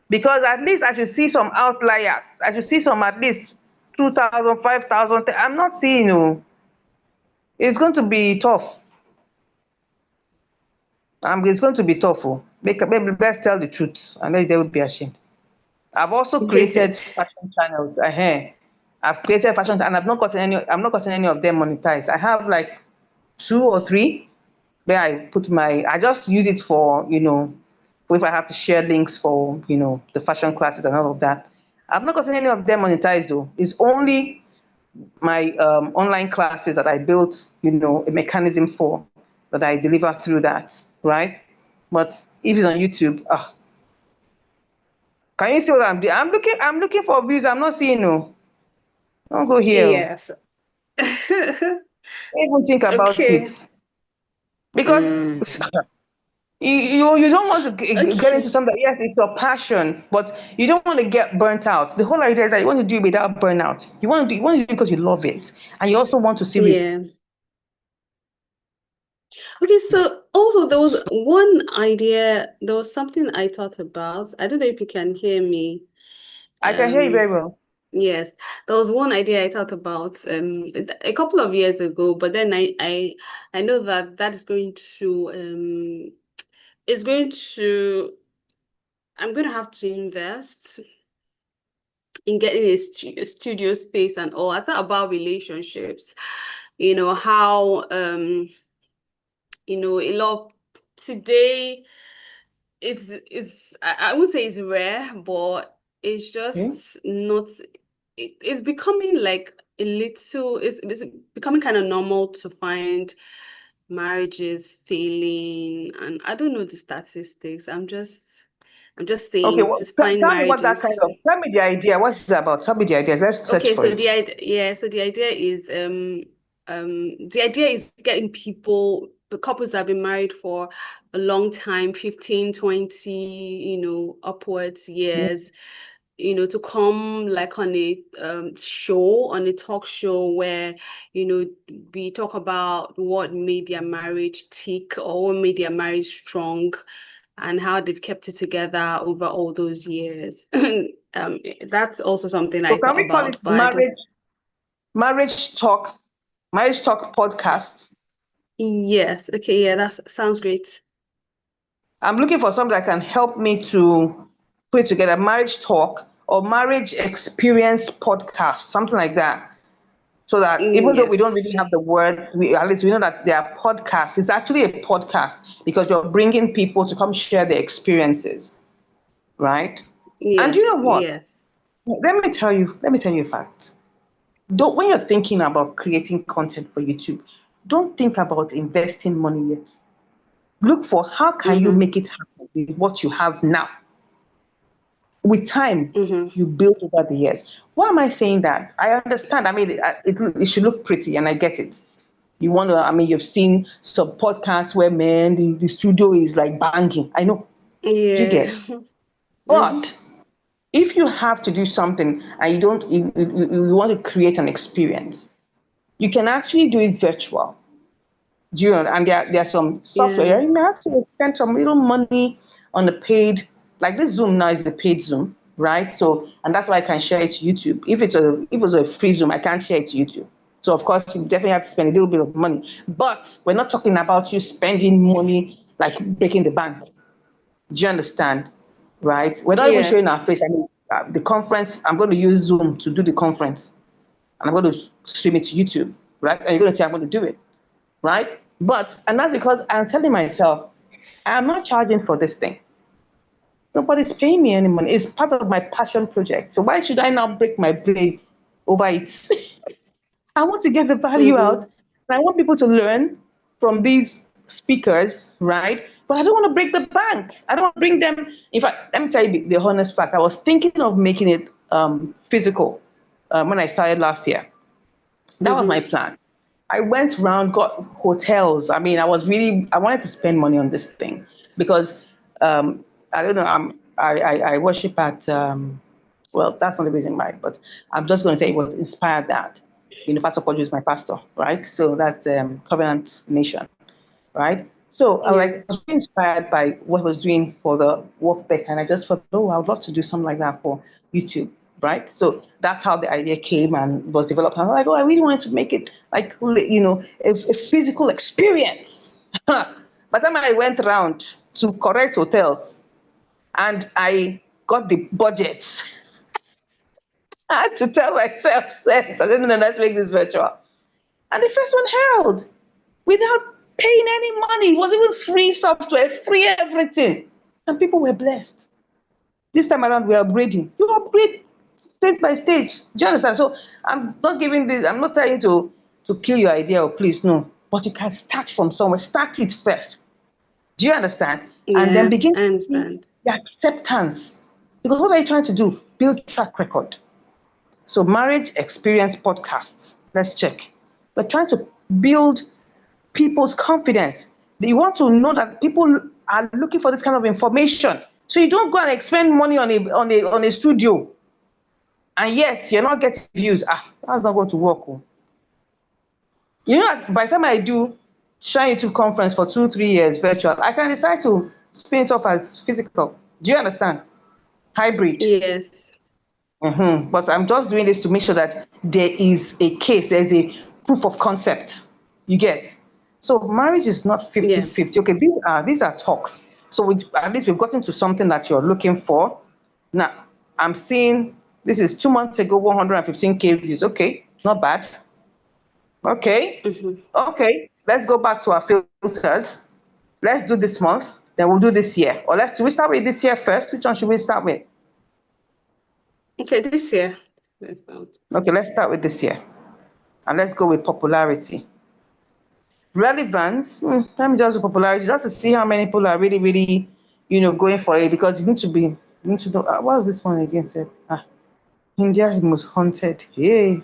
because at least I should see some outliers. I should see some at least 2,000, 5,000. I'm not seeing. It's going to be tough. It's going to be tough. Maybe let's tell the truth and let they will be ashamed. I've also created fashion channels. I've created fashion and I'm not gotten any of them monetized. I have like two or three where I just use it for, if I have to share links for, the fashion classes and all of that. I've not gotten any of them monetized though. It's only my online classes that I built, a mechanism for that I deliver through that, right? But if it's on YouTube, can you see what I'm doing? I'm looking for views. I'm not seeing no. Don't go here. Yes. Don't even think about Okay. it. Because you don't want to get into Okay. something. Yes, it's your passion, but you don't want to get burnt out. The whole idea is that you want to do it without burnout. You want to do it because you love it, and you also want to see results. Yeah. Okay, so also there was one idea, there was something I thought about. I don't know if you can hear me. I can hear you Um, very well. yes, there was one idea I thought about a couple of years ago, but then I know that that is going to is going to I'm going to have to invest in getting a studio space and all. I thought about relationships, how a lot today I would say it's rare, but it's Okay. just not it's becoming like a little it's becoming kind of normal to find marriages failing, and I don't know the statistics. I'm just Okay. saying Well, to find tell me what that kind marriages. of. Tell me the idea. What is it about? Tell me the ideas. Let's search Okay, for so it. the idea is the idea is getting people, the couples that have been married for a long time, 15, 20, upwards years, to come like on a show, on a talk show where, we talk about what made their marriage tick or what made their marriage strong and how they've kept it together over all those years. That's also something So I can thought we call it about, but I don't. marriage talk, marriage talk podcast? Yes. Okay. Yeah, that sounds great. I'm looking for something that can help me to put together marriage talk or marriage experience podcast, something like that. So that even though we don't really Yes. have the word, at least we know that there are podcasts. It's actually a podcast because you're bringing people to come share their experiences, right? And you Yes. know what? Yes. Let me tell you a fact. Don't when you're thinking about creating content for YouTube, don't think about investing money yet. Look for how can you Mm-hmm. make it happen with what you have now. With time, Mm-hmm. you build over the years. Why am I saying that? I understand. I mean, it should look pretty, and I get it. You want to, I mean, you've seen some podcasts where, man, the studio is like banging. I know. Do you Yeah. get? Mm-hmm. But if you have to do something and you don't, you want to create an experience, you can actually do it virtual. Do you know? And there's some software. Yeah. You may have to spend some little money on the paid, like this Zoom now is the paid Zoom, right? So, and that's why I can share it to YouTube. If it's a free Zoom, I can't share it to YouTube. So of course you definitely have to spend a little bit of money. But we're not talking about you spending money like breaking the bank. Do you understand? Right? We're not even showing Yes. our face. I mean, the conference, I'm going to use Zoom to do the conference, and I'm going to stream it to YouTube, right? And you're going to say, I'm going to do it, right? But, and that's because I'm telling myself, I'm not charging for this thing. Nobody's paying me any money. It's part of my passion project. So why should I now break my brain over it? I want to get the value out. Mm-hmm. And I want people to learn from these speakers, right? But I don't want to break the bank. I don't want to bring them. In fact, let me tell you the honest fact. I was thinking of making it physical when I started last year. That was my Mm-hmm. plan. I went around, got hotels. I mean, I wanted to spend money on this thing because I don't know, I worship at, well, that's not the reason why, but I'm just going to say it was inspired that. Pastor Kojo is my pastor, right? So that's Covenant Nation, right? So I was Yeah. like, I was really inspired by what I was doing for the Wolfpack, and I just thought, oh, I would love to do something like that for YouTube, right? So that's how the idea came and was developed. I was like, oh, I really wanted to make it like, a physical experience. By the time I went around to correct hotels and I got the budgets, I had to tell myself, sense, I didn't know, let's make this virtual. And the first one held without paying any money. It was even free software, free everything. And people were blessed. This time around, we're upgrading. You upgrade stage by stage. Do you understand? So I'm not giving this, I'm not trying to kill your idea, or please, no. But you can start from somewhere. Start it first. Do you understand? And then Yeah. begin I to see understand. the acceptance. Because what are you trying to do? Build track record. So marriage experience podcasts. Let's check. We're trying to build people's confidence. You want to know that people are looking for this kind of information. So you don't go and expend money on a studio, and yet you're not getting views. That's not going to work. Oh. You know that by the time I do Shine YouTube conference for 2, 3 years virtual, I can decide to spin it off as physical. Do you understand? Hybrid. Yes. But I'm just doing this to make sure that there is a case, there's a proof of concept. You get? So marriage is not Yeah. 50-50. Okay, these are talks. So at least we've gotten to something that you're looking for. Now, I'm seeing this is 2 months ago, 115K views. Okay, not bad. Okay, Mm-hmm. okay. Let's go back to our filters. Let's do this month, then we'll do this year. Or do we start with this year first? Which one should we start with? Okay, this year. I found. Okay, let's start with this year. And let's go with popularity. Relevance, let me just do popularity, just to see how many people are really, really, going for it, because you need to know, what was this one again, said? India's most haunted. Hey,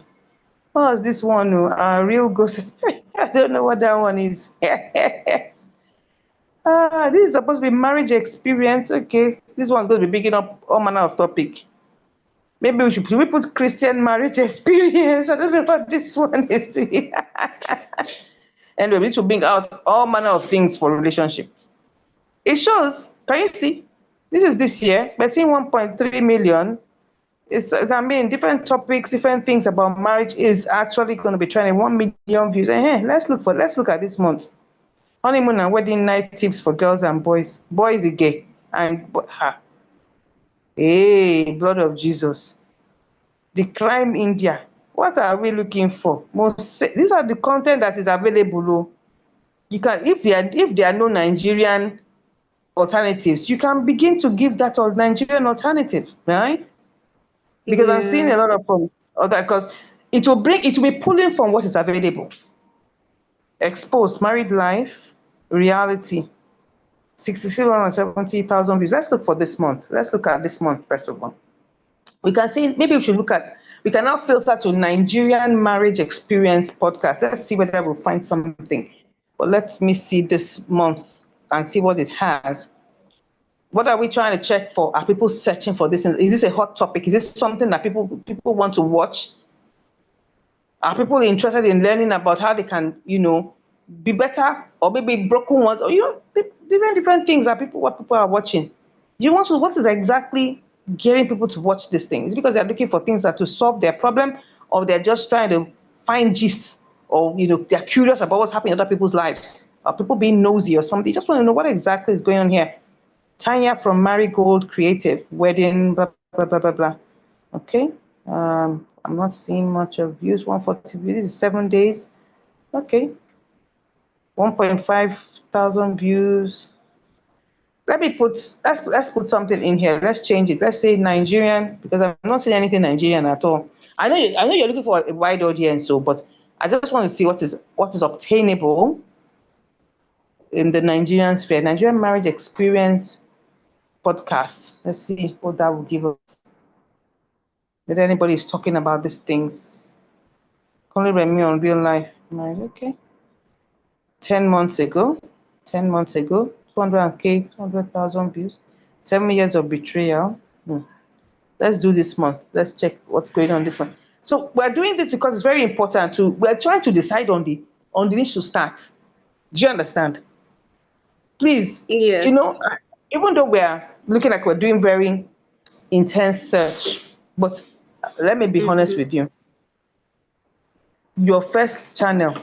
what was this one? Real ghost. I don't know what that one is. This is supposed to be marriage experience. Okay, this one's going to be picking up all manner of topic. Maybe should we put Christian marriage experience? I don't know what this one is. Anyway, we need to bring out all manner of things for relationship. It shows, can you see? This is this year. We're seeing 1.3 million. I mean, different topics, different things about marriage is actually going to be trending. 1 million views. Let's look at this month. Honeymoon and wedding night tips for girls and boys. Boys is gay. And hey, blood of Jesus. The crime India. What are we looking for? These are the content that is available. Oh. You can, if there are no Nigerian alternatives, you can begin to give that Nigerian alternative, right? Because I'm seeing Yeah. a lot of other, because it will be pulling from what is available. Exposed, married life, reality, 67,000 views. Let's look for this month. Let's look at this month first of all. We can see, maybe we can now filter to Nigerian marriage experience podcast. Let's see whether we'll find something. But let me see this month and see what it has. What are we trying to check for? Are people searching for this? Is this a hot topic? Is this something that people want to watch? Are people interested in learning about how they can, be better, or maybe broken ones, or different things that what people are watching? What is exactly getting people to watch these things? Because they're looking for things that to solve their problem, or they're just trying to find gist, or they're curious about what's happening in other people's lives, or people being nosy or something. You just want to know what exactly is going on here. Tanya from Marigold Creative Wedding, blah blah blah blah blah. Okay. I'm not seeing much of views. 140 views. This is 7 days. Okay. 1.5 thousand views. Let's put something in here. Let's change it. Let's say Nigerian, because I'm not seeing anything Nigerian at all. I know you're looking for a wide audience, but I just want to see what is obtainable in the Nigerian sphere. Nigerian marriage experience podcast. Let's see what that will give us. That anybody is talking about these things. Only Remy on real life. Okay. 10 months ago, 200K, 200,000 views, 7 years of betrayal. Let's do this month. Let's check what's going on this month. So we're doing this because it's very important we're trying to decide on the niche to start. Do you understand? Please, Yes. Even though we're looking like we're doing very intense search, but let me be honest with you. Your first channel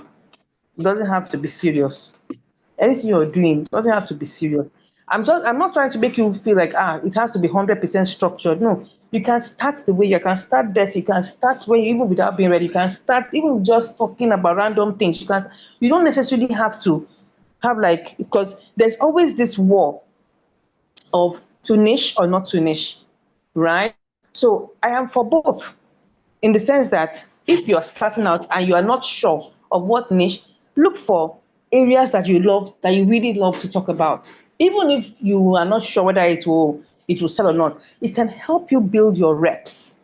doesn't have to be serious. Anything you're doing doesn't have to be serious. I'm not trying to make you feel like it has to be 100% structured. No, you can start the way you can start dirty. You can start when even without being ready. You can start even just talking about random things. You don't necessarily have to have because there's always this war of to niche or not to niche, right? So I am for both, in the sense that if you're starting out and you are not sure of what niche, look for areas that you really love to talk about. Even if you are not sure whether it will sell or not, it can help you build your reps,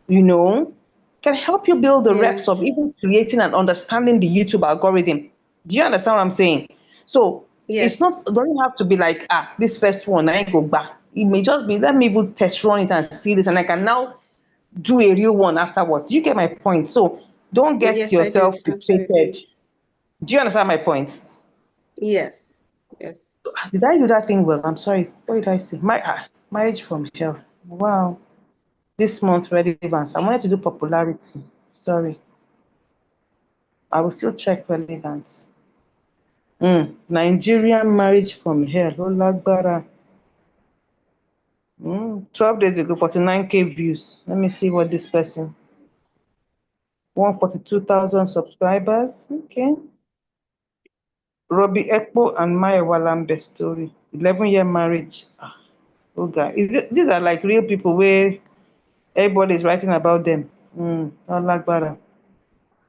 can help you build the reps of even creating and understanding the YouTube algorithm. Do you understand what I'm saying? So it doesn't have to be like, this first one, I go back. It may just be, let me even test run it and see this, and I can now do a real one afterwards. You get my point? So don't get yourself fixated. Do you understand my point? Yes. Did I do that thing well? I'm sorry. What did I say? Marriage from hell. Wow. This month relevance. I wanted to do popularity. Sorry. I will still check relevance. Nigerian marriage from hell. Oh, Lagbara. 12 days ago, 49K views. Let me see what this person. 142,000 subscribers. Okay. Robbie Ekpo and Maya Walambe story. 11-year marriage. Oh God. These are like real people where everybody is writing about them. Lagbara.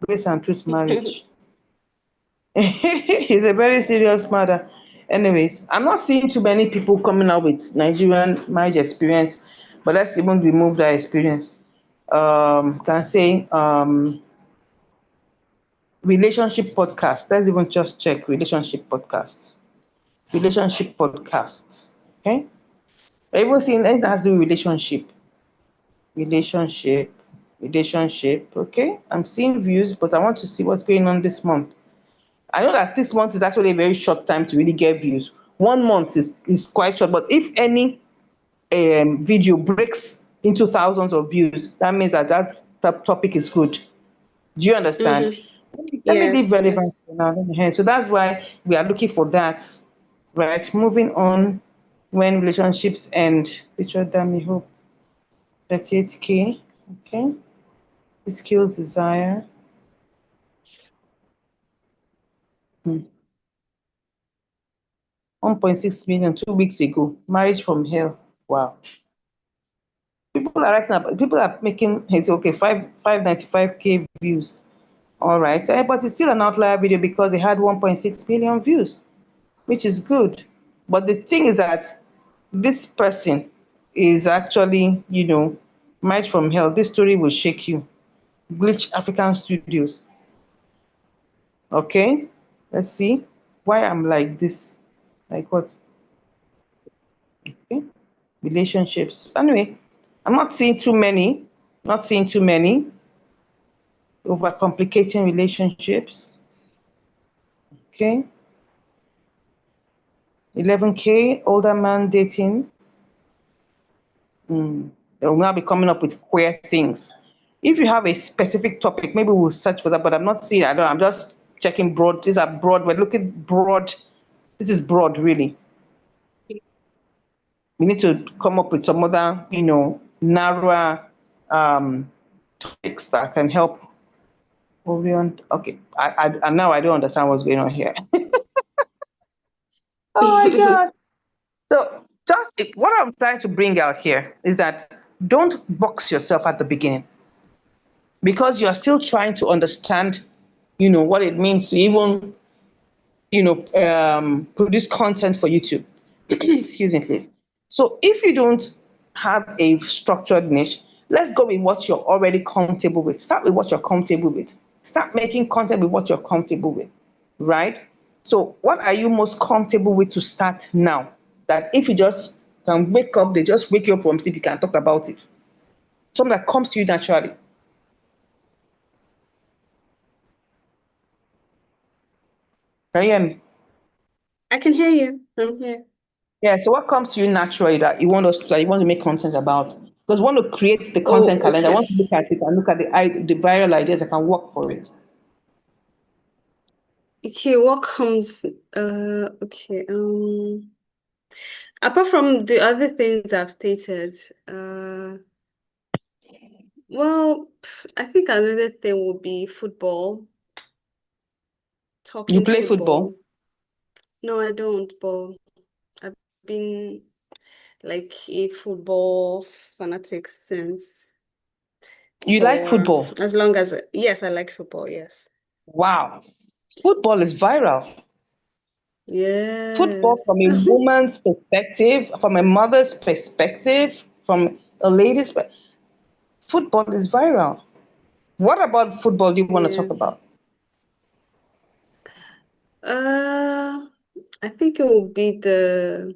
Grace and Truth marriage. He's a very serious matter. Anyways, I'm not seeing too many people coming out with Nigerian marriage experience, but let's even remove that experience. Can say relationship podcast. Let's even just check relationship podcast. Relationship podcast. Okay. I even seen anything that has to do with relationship. Relationship. Okay. I'm seeing views, but I want to see what's going on this month. I know that this month is actually a very short time to really get views. 1 month is quite short, but if any video breaks into thousands of views, that means that topic is good. Do you understand? Let me leave relevance for now. So that's why we are looking for that, right? Moving on, when relationships end. Richard Dami Hope, 38K. Okay. Skills desire. 1.6 million 2 weeks ago. Marriage from hell. Wow. People are writing about. People are making it's okay. 595K views. All right, but it's still an outlier video because it had 1.6 million views, which is good. But the thing is that this person is actually, Might from Hell. This story will shake you. Glitch African Studios. Okay, let's see why I'm like this. Like what? Okay, relationships. Anyway, I'm not seeing too many. Not seeing too many. Overcomplicating relationships. Okay. 11K, older man dating. They will now be coming up with queer things. If you have a specific topic, maybe we'll search for that, but I'm not seeing, I don't, I'm just checking broad. These are broad. We're looking broad. This is broad, really. We need to come up with some other, narrower topics that can help. Okay, and now I don't understand what's going on here. Oh my God. So what I'm trying to bring out here is that don't box yourself at the beginning because you're still trying to understand, what it means to even, produce content for YouTube. Excuse me, please. So if you don't have a structured niche, let's go with what you're already comfortable with. Start with what you're comfortable with. Start making content with what you're comfortable with, right? So what are you most comfortable with to start now? That if you just can wake up, they just wake you up from sleep, you can talk about it. Something that comes to you naturally. Can you hear me? I can hear you. I'm here. Yeah, so what comes to you naturally that you want to make content about? Because you want to create the Oh, content calendar. I want okay. to look at it and look at the viral ideas that can work for it. Okay, what comes okay. Apart from the other things I've stated, well, I think another thing would be football, You talking play football. football. No, I don't, but I've been like a football fanatic since You like for football. as long as, yes, I like football, yes. Wow. Football is viral. Football Yes. from a woman's perspective, from a mother's perspective, from a lady's football is viral. What about football do you want to Yeah. talk about? Uh, I think it will be the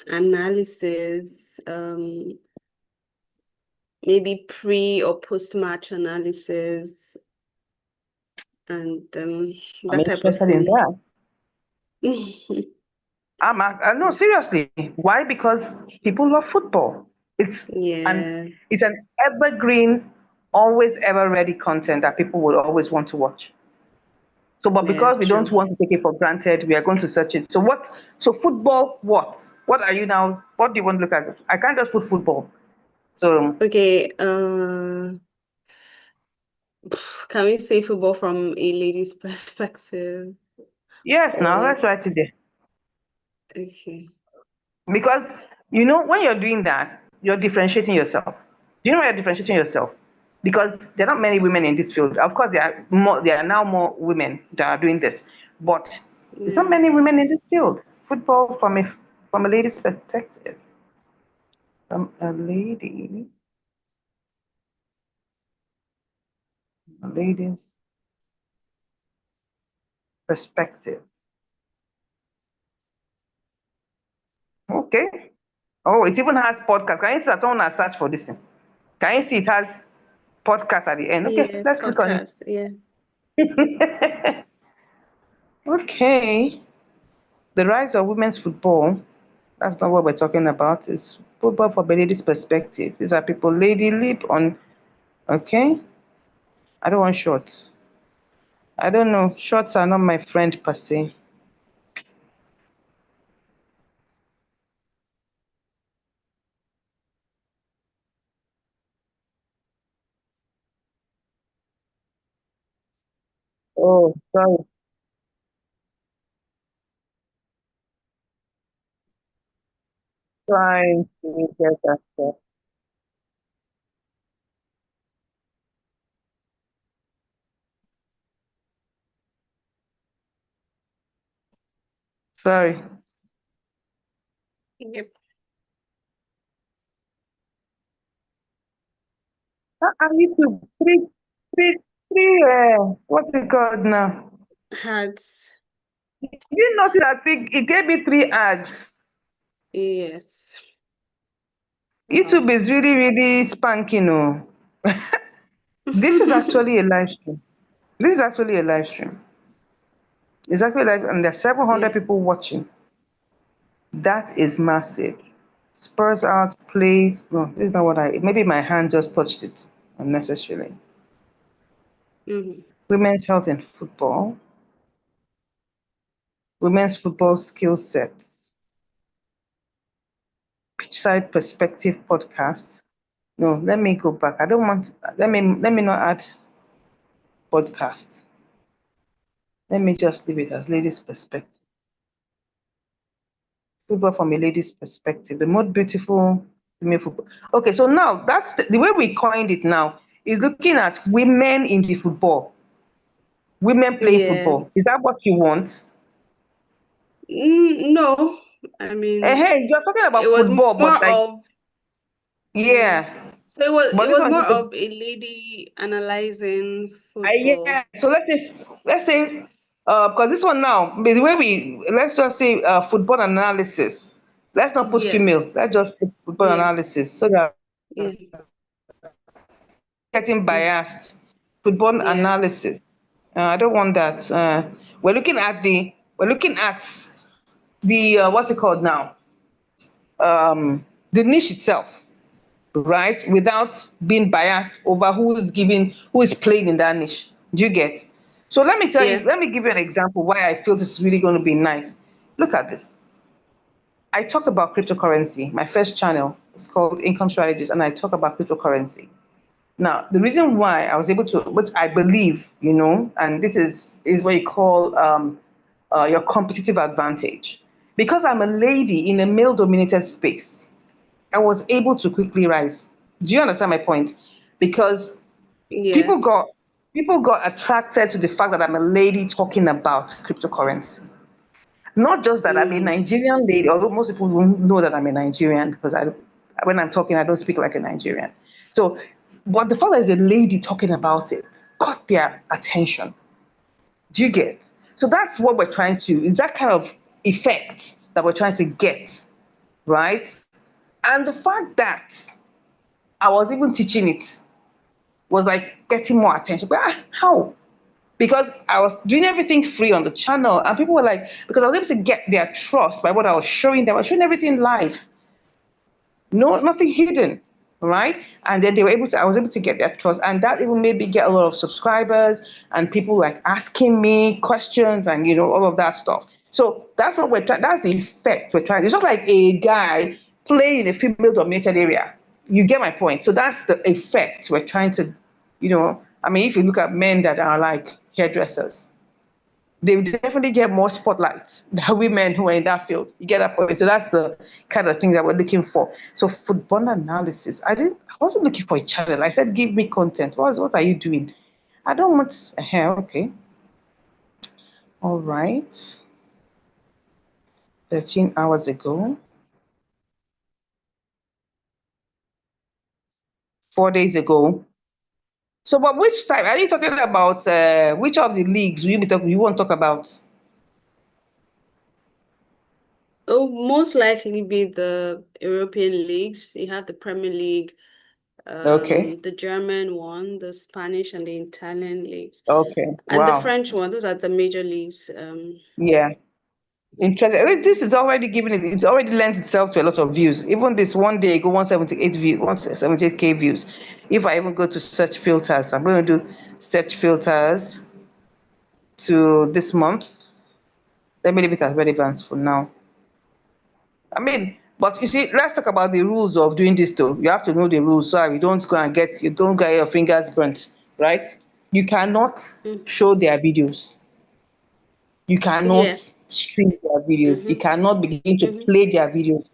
analysis, maybe pre or post-match analysis and I'm that type of interested in thing. that. No, seriously. Why? Because people love football. It's an Yeah, it's an evergreen, always ever ready content that people will always want to watch. So, but yeah, because we don't true. want to take it for granted, we are going to search it. So what? So football, what? What are you now? What do you want to look at? I can't just put football. So Okay, can we say football from a lady's perspective? yes, now Or let's write it there. okay. Because when you're doing that, you're differentiating yourself. Do you know why you're differentiating yourself? Because there are not many women in this field. Of course, there are now more women that are doing this, but there's not Yeah. many women in this field. Football from a lady's perspective. From a lady's perspective. Okay. Oh, it even has podcast. Can you see that someone has searched for this thing? Can you see it has podcast at the end? Okay, Yeah, let's click on it. podcast. Yeah. Okay. The rise of women's football. That's not what we're talking about. It's football from a lady's perspective. These are people lady leap on. Okay. I don't want shorts. I don't know. Shorts are not my friend per se. Oh, sorry. Trying to get that stuff. Sorry. Yep. YouTube, what's it called now? Ads. You notice that it gave me three ads. Yes. YouTube Wow. is really, really spanking. Oh. This is actually a live stream. This is actually a live stream. It's actually live, and there's 700 Yeah. people watching. That is massive. Spurs out, plays. No, this is not what maybe my hand just touched it unnecessarily. Mm-hmm. Women's health in football. Women's football skill sets. Pitchside Perspective podcast. No, let me go back. I don't want. Let me not add podcast. Let me just leave it as ladies' perspective. Football from a lady's perspective. The most beautiful female football. Okay, so now that's the way we coined it now is looking at women in the football. Women playing Yeah. football. Is that what you want? No, I mean, Hey, you're talking it about was football, but more like, of yeah. so it was But it this was one more is of a lady analyzing football. yeah. So let's say, because this one now, the way let's just say football analysis. Let's not put female. Yes. Let's just put football Yeah. analysis so that Yeah. getting Mm. biased. Football Yeah. analysis. I don't want that. We're looking at the what's it called now? The niche itself, right? Without being biased over who is playing in that niche. Do you get? So Yeah. let me give you an example why I feel this is really going to be nice. Look at this. I talk about cryptocurrency. My first channel is called Income Strategies, and I talk about cryptocurrency. Now, the reason why I was able to, which I believe, and this is what you call your competitive advantage. Because I'm a lady in a male-dominated space, I was able to quickly rise. Do you understand my point? Because people Yes. got people got attracted to the fact that I'm a lady talking about cryptocurrency. Not just that I'm a Mm. Nigerian lady, although most people won't know that I'm a Nigerian because when I'm talking, I don't speak like a Nigerian. So, but the fact that there's a lady talking about it caught their attention. Do you get? So that's what we're trying to, it's that kind of effect that we're trying to get, right? And the fact that I was even teaching it was like getting more attention. But how? Because I was doing everything free on the channel, and people were like, because I was able to get their trust by what I was showing them. I was showing everything live, no, nothing hidden, right? And then I was able to get their trust, and that even made me get a lot of subscribers and people like asking me questions and all of that stuff. So that's what we're trying. That's the effect we're trying. It's not like a guy playing in a female-dominated area. You get my point. So that's the effect we're trying to, I mean, if you look at men that are like hairdressers, they would definitely get more spotlight than women who are in that field. You get that point. So that's the kind of thing that we're looking for. So football analysis. I wasn't looking for a channel. I said, give me content. What are you doing? I don't want okay. All right. 13 hours ago. 4 days ago. So but which time are you talking about which of the leagues you want to talk about? Oh, most likely be the European leagues. You have the Premier League, Okay. the German one, the Spanish and the Italian leagues, Okay. and the Wow. French one. Those are the major leagues. Yeah. Interesting. This is already giving it's already lent itself to a lot of views. Even this one day ago, 178 views, 178K views. If I even go to search filters, I'm going to do search filters to this month. Let me leave it as relevance for now. I mean, but you see, let's talk about the rules of doing this though. You have to know the rules so you don't get your fingers burnt, right? You cannot Mm. show their videos. You cannot Yeah. stream their videos. You Mm-hmm. cannot begin to Mm-hmm. play their videos.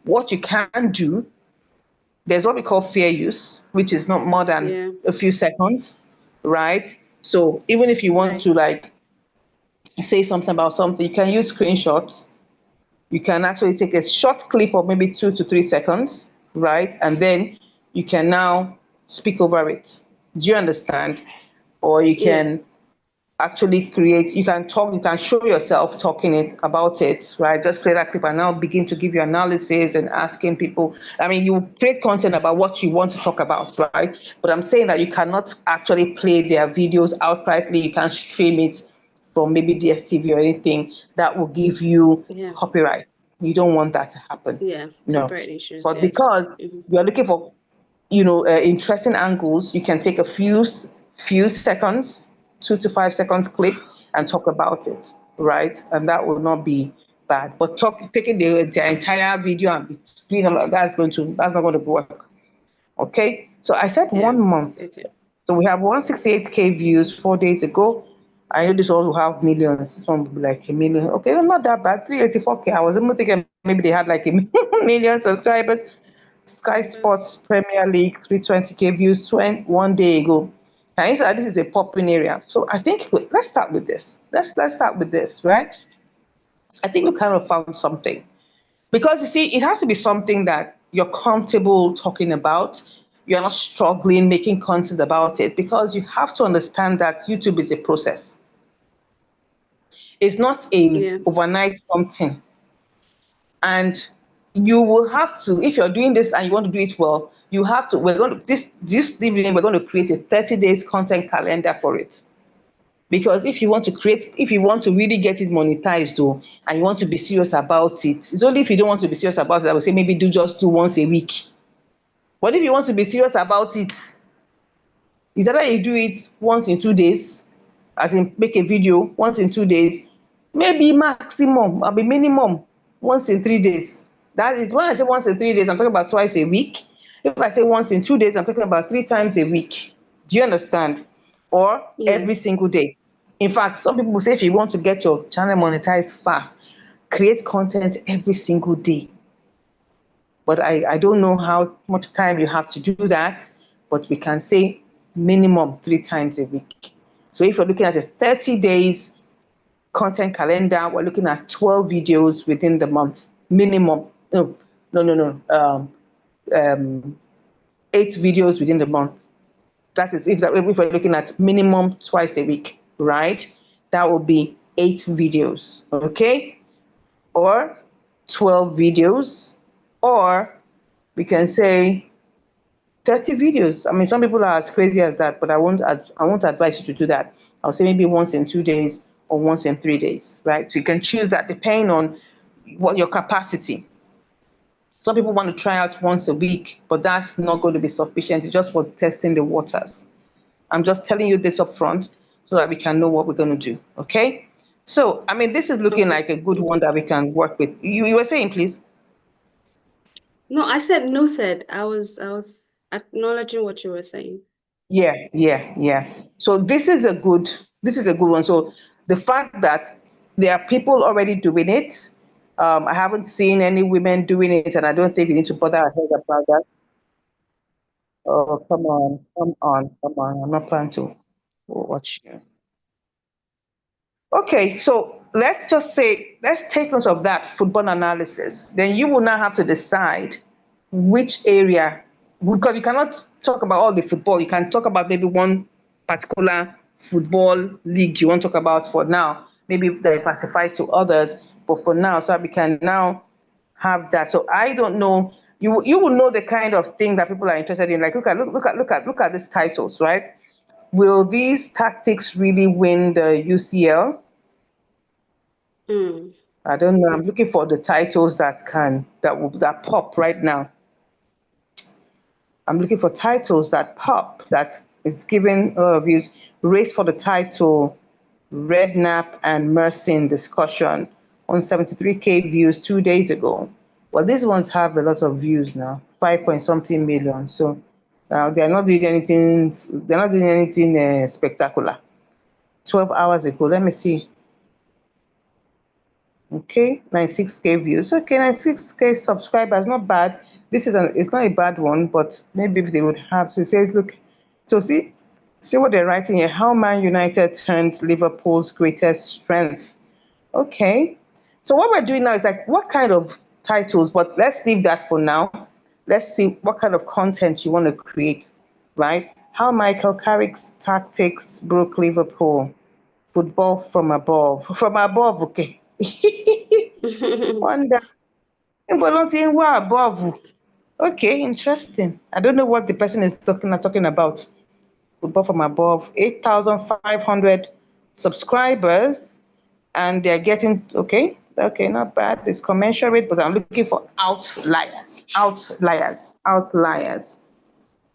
What you can do, there's what we call fair use, which is not more than Yeah. a few seconds, right? So even if you want Right. to like say something about something, you can use screenshots. You can actually take a short clip of maybe 2 to 3 seconds, right? And then you can now speak over it. Do you understand? Or you Yeah. can actually create, you can talk, you can show yourself talking it about it, right? Just play that clip and now begin to give your analysis and asking people. I mean, you create content about what you want to talk about, right? But I'm saying that you cannot actually play their videos outrightly. You can't stream it from maybe DSTV or anything that will give you Yeah. copyright. You don't want that to happen. Yeah. No. Copyright issues. But Yes. because you're looking for, interesting angles, you can take a few seconds, 2 to 5 seconds clip and talk about it, right? And that will not be bad. But taking the entire video and doing all of that's not going to work. Okay. So I said Yeah. 1 month. Okay. So we have 168K views 4 days ago. I know this one will have millions. This one will be like a million. Okay, not that bad. 384K. I was even thinking maybe they had like a million subscribers. Sky Sports Premier League, 320K views 1 day ago. And he said this is a popping area. So I think let's start with this. Let's start with this, right? I think we kind of found something. Because you see, it has to be something that you're comfortable talking about. You're not struggling making content about it because you have to understand that YouTube is a process. It's not a Yeah. overnight something. And you will have to, if you're doing this and you want to do it well, you have to, we're going to, this evening, we're going to create a 30 days content calendar for it. Because if you want to really get it monetized though, and you want to be serious about it, it's only if you don't want to be serious about it, I would say maybe do once a week. But if you want to be serious about it, is either you do it once in 2 days, as in make a video once in 2 days, maybe maximum, I mean minimum, once in 3 days. That is when I say once in 3 days, I'm talking about twice a week. If I say once in 2 days, I'm talking about 3 times a week. Do you understand? Or every Yes. single day. In fact, some people say if you want to get your channel monetized fast, create content every single day. But I don't know how much time you have to do that, but we can say minimum 3 times a week. So if you're looking at a 30 days content calendar, we're looking at 12 videos within the month, minimum. No. 8 videos within the month. That is if we're looking at minimum twice a week, right? That will be 8 videos, okay? Or 12 videos, or we can say 30 videos. I mean, some people are as crazy as that, but I won't advise you to do that. I'll say maybe once in 2 days or once in 3 days, right? So you can choose that depending on what your capacity. Some people want to try out once a week, but that's not going to be sufficient. It's just for testing the waters. I'm just telling you this up front so that we can know what we're going to do. Okay. So, I mean, this is looking Okay. like a good one Okay. that we can work with. You were saying, please? No, I said noted. I was acknowledging what you were saying. Yeah. So this is a good one. So the fact that there are people already doing it, I haven't seen any women doing it, and I don't think we need to bother our head about that. Oh, come on. I'm not planning to watch you. Okay, so let's take note of that football analysis. Then you will now have to decide which area, because you cannot talk about all the football. You can talk about maybe one particular football league you want to talk about for now. Maybe they classify to others, but for now, so we can now have that. So I don't know. You will know the kind of thing that people are interested in. Like look at these titles, right? Will these tactics really win the UCL? Mm. I don't know. I'm looking for the titles that pop right now. I'm looking for titles that pop, that is giving a lot of views. Race for the title, Redknapp and Mersin discussion on 73K views 2 days ago. Well, these ones have a lot of views now, 5 point something million. So they're not doing anything. They're not doing anything spectacular. 12 hours ago. Let me see. Okay, 96K views. Okay, 96K subscribers, not bad. It's not a bad one, but maybe if they would have to say, look, so see what they're writing here. How Man United turned Liverpool's greatest strength. Okay. So what we're doing now is like what kind of titles, but let's leave that for now. Let's see what kind of content you want to create. right? How Michael Carrick's tactics broke Liverpool. Football from above. From above, okay. Wonder. Volunteering above. Okay, interesting. I don't know what the person is talking about. Football from above. 8,500 subscribers, and they're getting okay. Okay, not bad. It's commensurate, but I'm looking for outliers. Outliers. Outliers.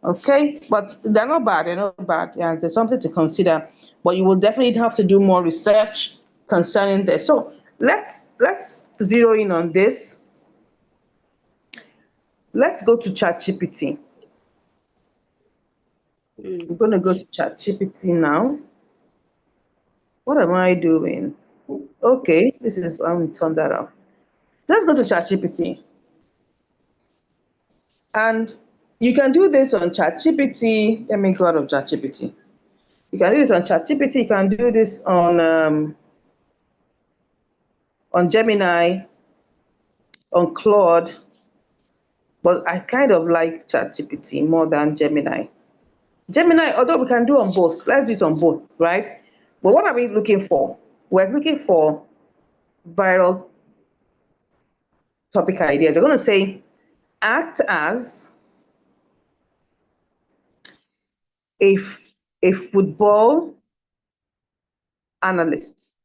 Okay, but they're not bad. They're not bad. Yeah, there's something to consider, but you will definitely have to do more research concerning this. So let's zero in on this. Let's go to ChatGPT. I'm going to go to ChatGPT now. What am I doing? Okay, this is, I'm going to turn that off. Let's go to ChatGPT. And you can do this on ChatGPT. Let me go out of ChatGPT. You can do this on ChatGPT. You can do this on Gemini, on Claude. But I kind of like ChatGPT more than Gemini. Gemini, although we can do on both, let's do it on both, right? But what are we looking for? We're looking for viral topic ideas. We're going to say, act as a, a football analyst,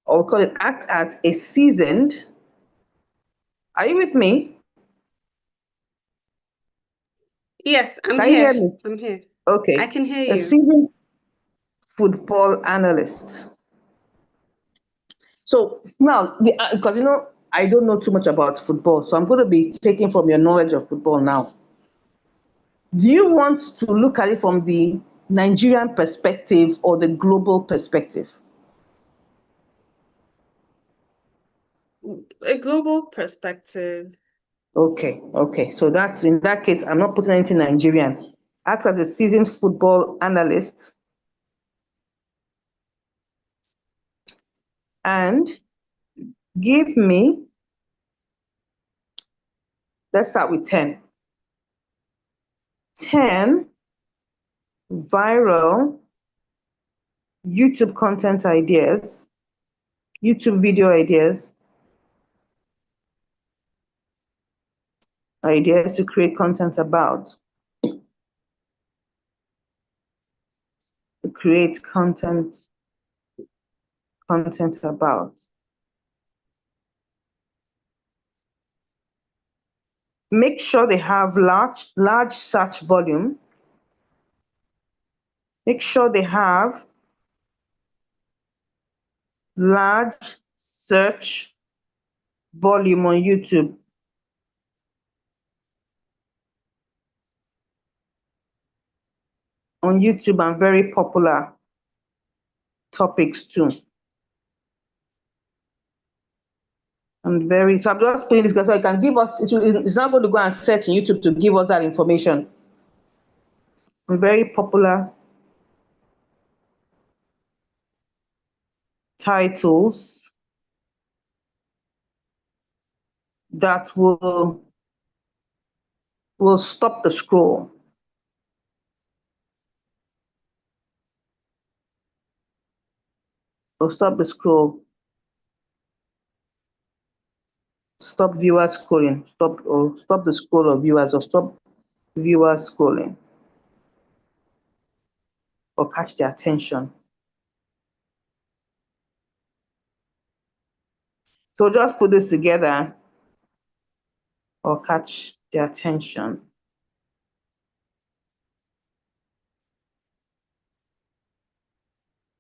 or we call it act as a seasoned. Are you with me? Yes, I'm Can you hear here. me? I'm here. Okay. I can hear A you. seasoned football analyst. So now, because I don't know too much about football, so I'm going to be taking from your knowledge of football now. Do you want to look at it from the Nigerian perspective or the global perspective? A global perspective. Okay. So that's, in that case, I'm not putting anything Nigerian. Act as a seasoned football analyst and give me, let's start with 10. 10 viral YouTube content ideas, YouTube video ideas to create content about. To create content about. Make sure they have large search volume. Make sure they have large search volume on YouTube. On YouTube, and very popular topics too. And very, so I'm just putting this because so it can give us, it's not going to go and search in YouTube to give us that information. Very popular titles that will stop the scroll. Will stop the scroll. Stop viewers scrolling. Stop the scroll of viewers, or stop viewers scrolling, or catch their attention. So just put this together, or catch their attention.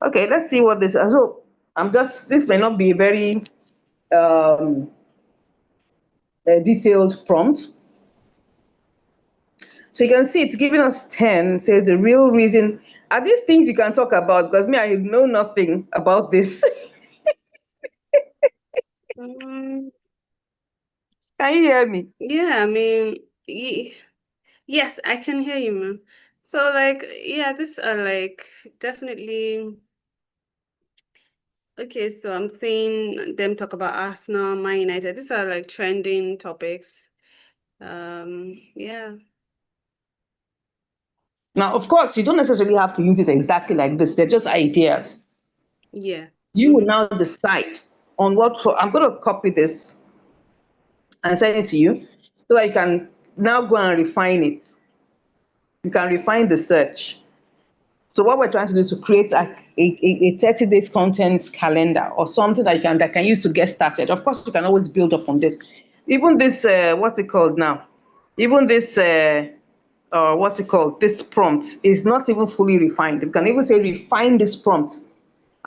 Okay, let's see what this. So this may not be a very detailed prompt. So you can see it's giving us 10, says the real reason. Are these things you can talk about? Because me, I know nothing about this. Um, Can you hear me? yeah, I mean, yes, I can hear you, ma'am. So, like, yeah, these are like definitely okay. So I'm seeing them talk about Arsenal, Man United. These are like trending topics. Yeah. Now, of course, you don't necessarily have to use it exactly like this. They're just ideas. Yeah. You will now decide on what. I'm going to copy this and send it to you so that you can now go and refine it. You can refine the search. So what we're trying to do is to create Okay. a 30 days content calendar or something that can use to get started. Of course, you can always build up on this. Even this, what's it called now? Even this, what's it called? This prompt is not even fully refined. You can even say refine this prompt.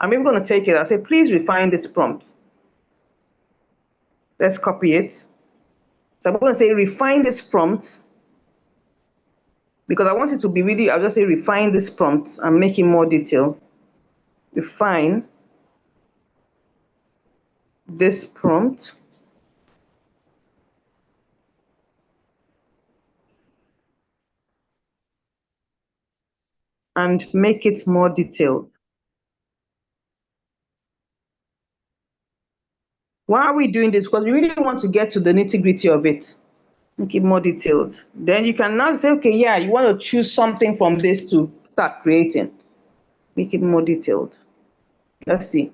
I'm even going to take it. I'll say, please refine this prompt. Let's copy it. So I'm going to say refine this prompt because I want it to be really, I'll just say refine this prompt and make it more detailed. Refine this prompt and make it more detailed. Why are we doing this? Because we really want to get to the nitty-gritty of it. Make it more detailed. Then you can now say, okay, yeah, you want to choose something from this to start creating. Make it more detailed. Let's see.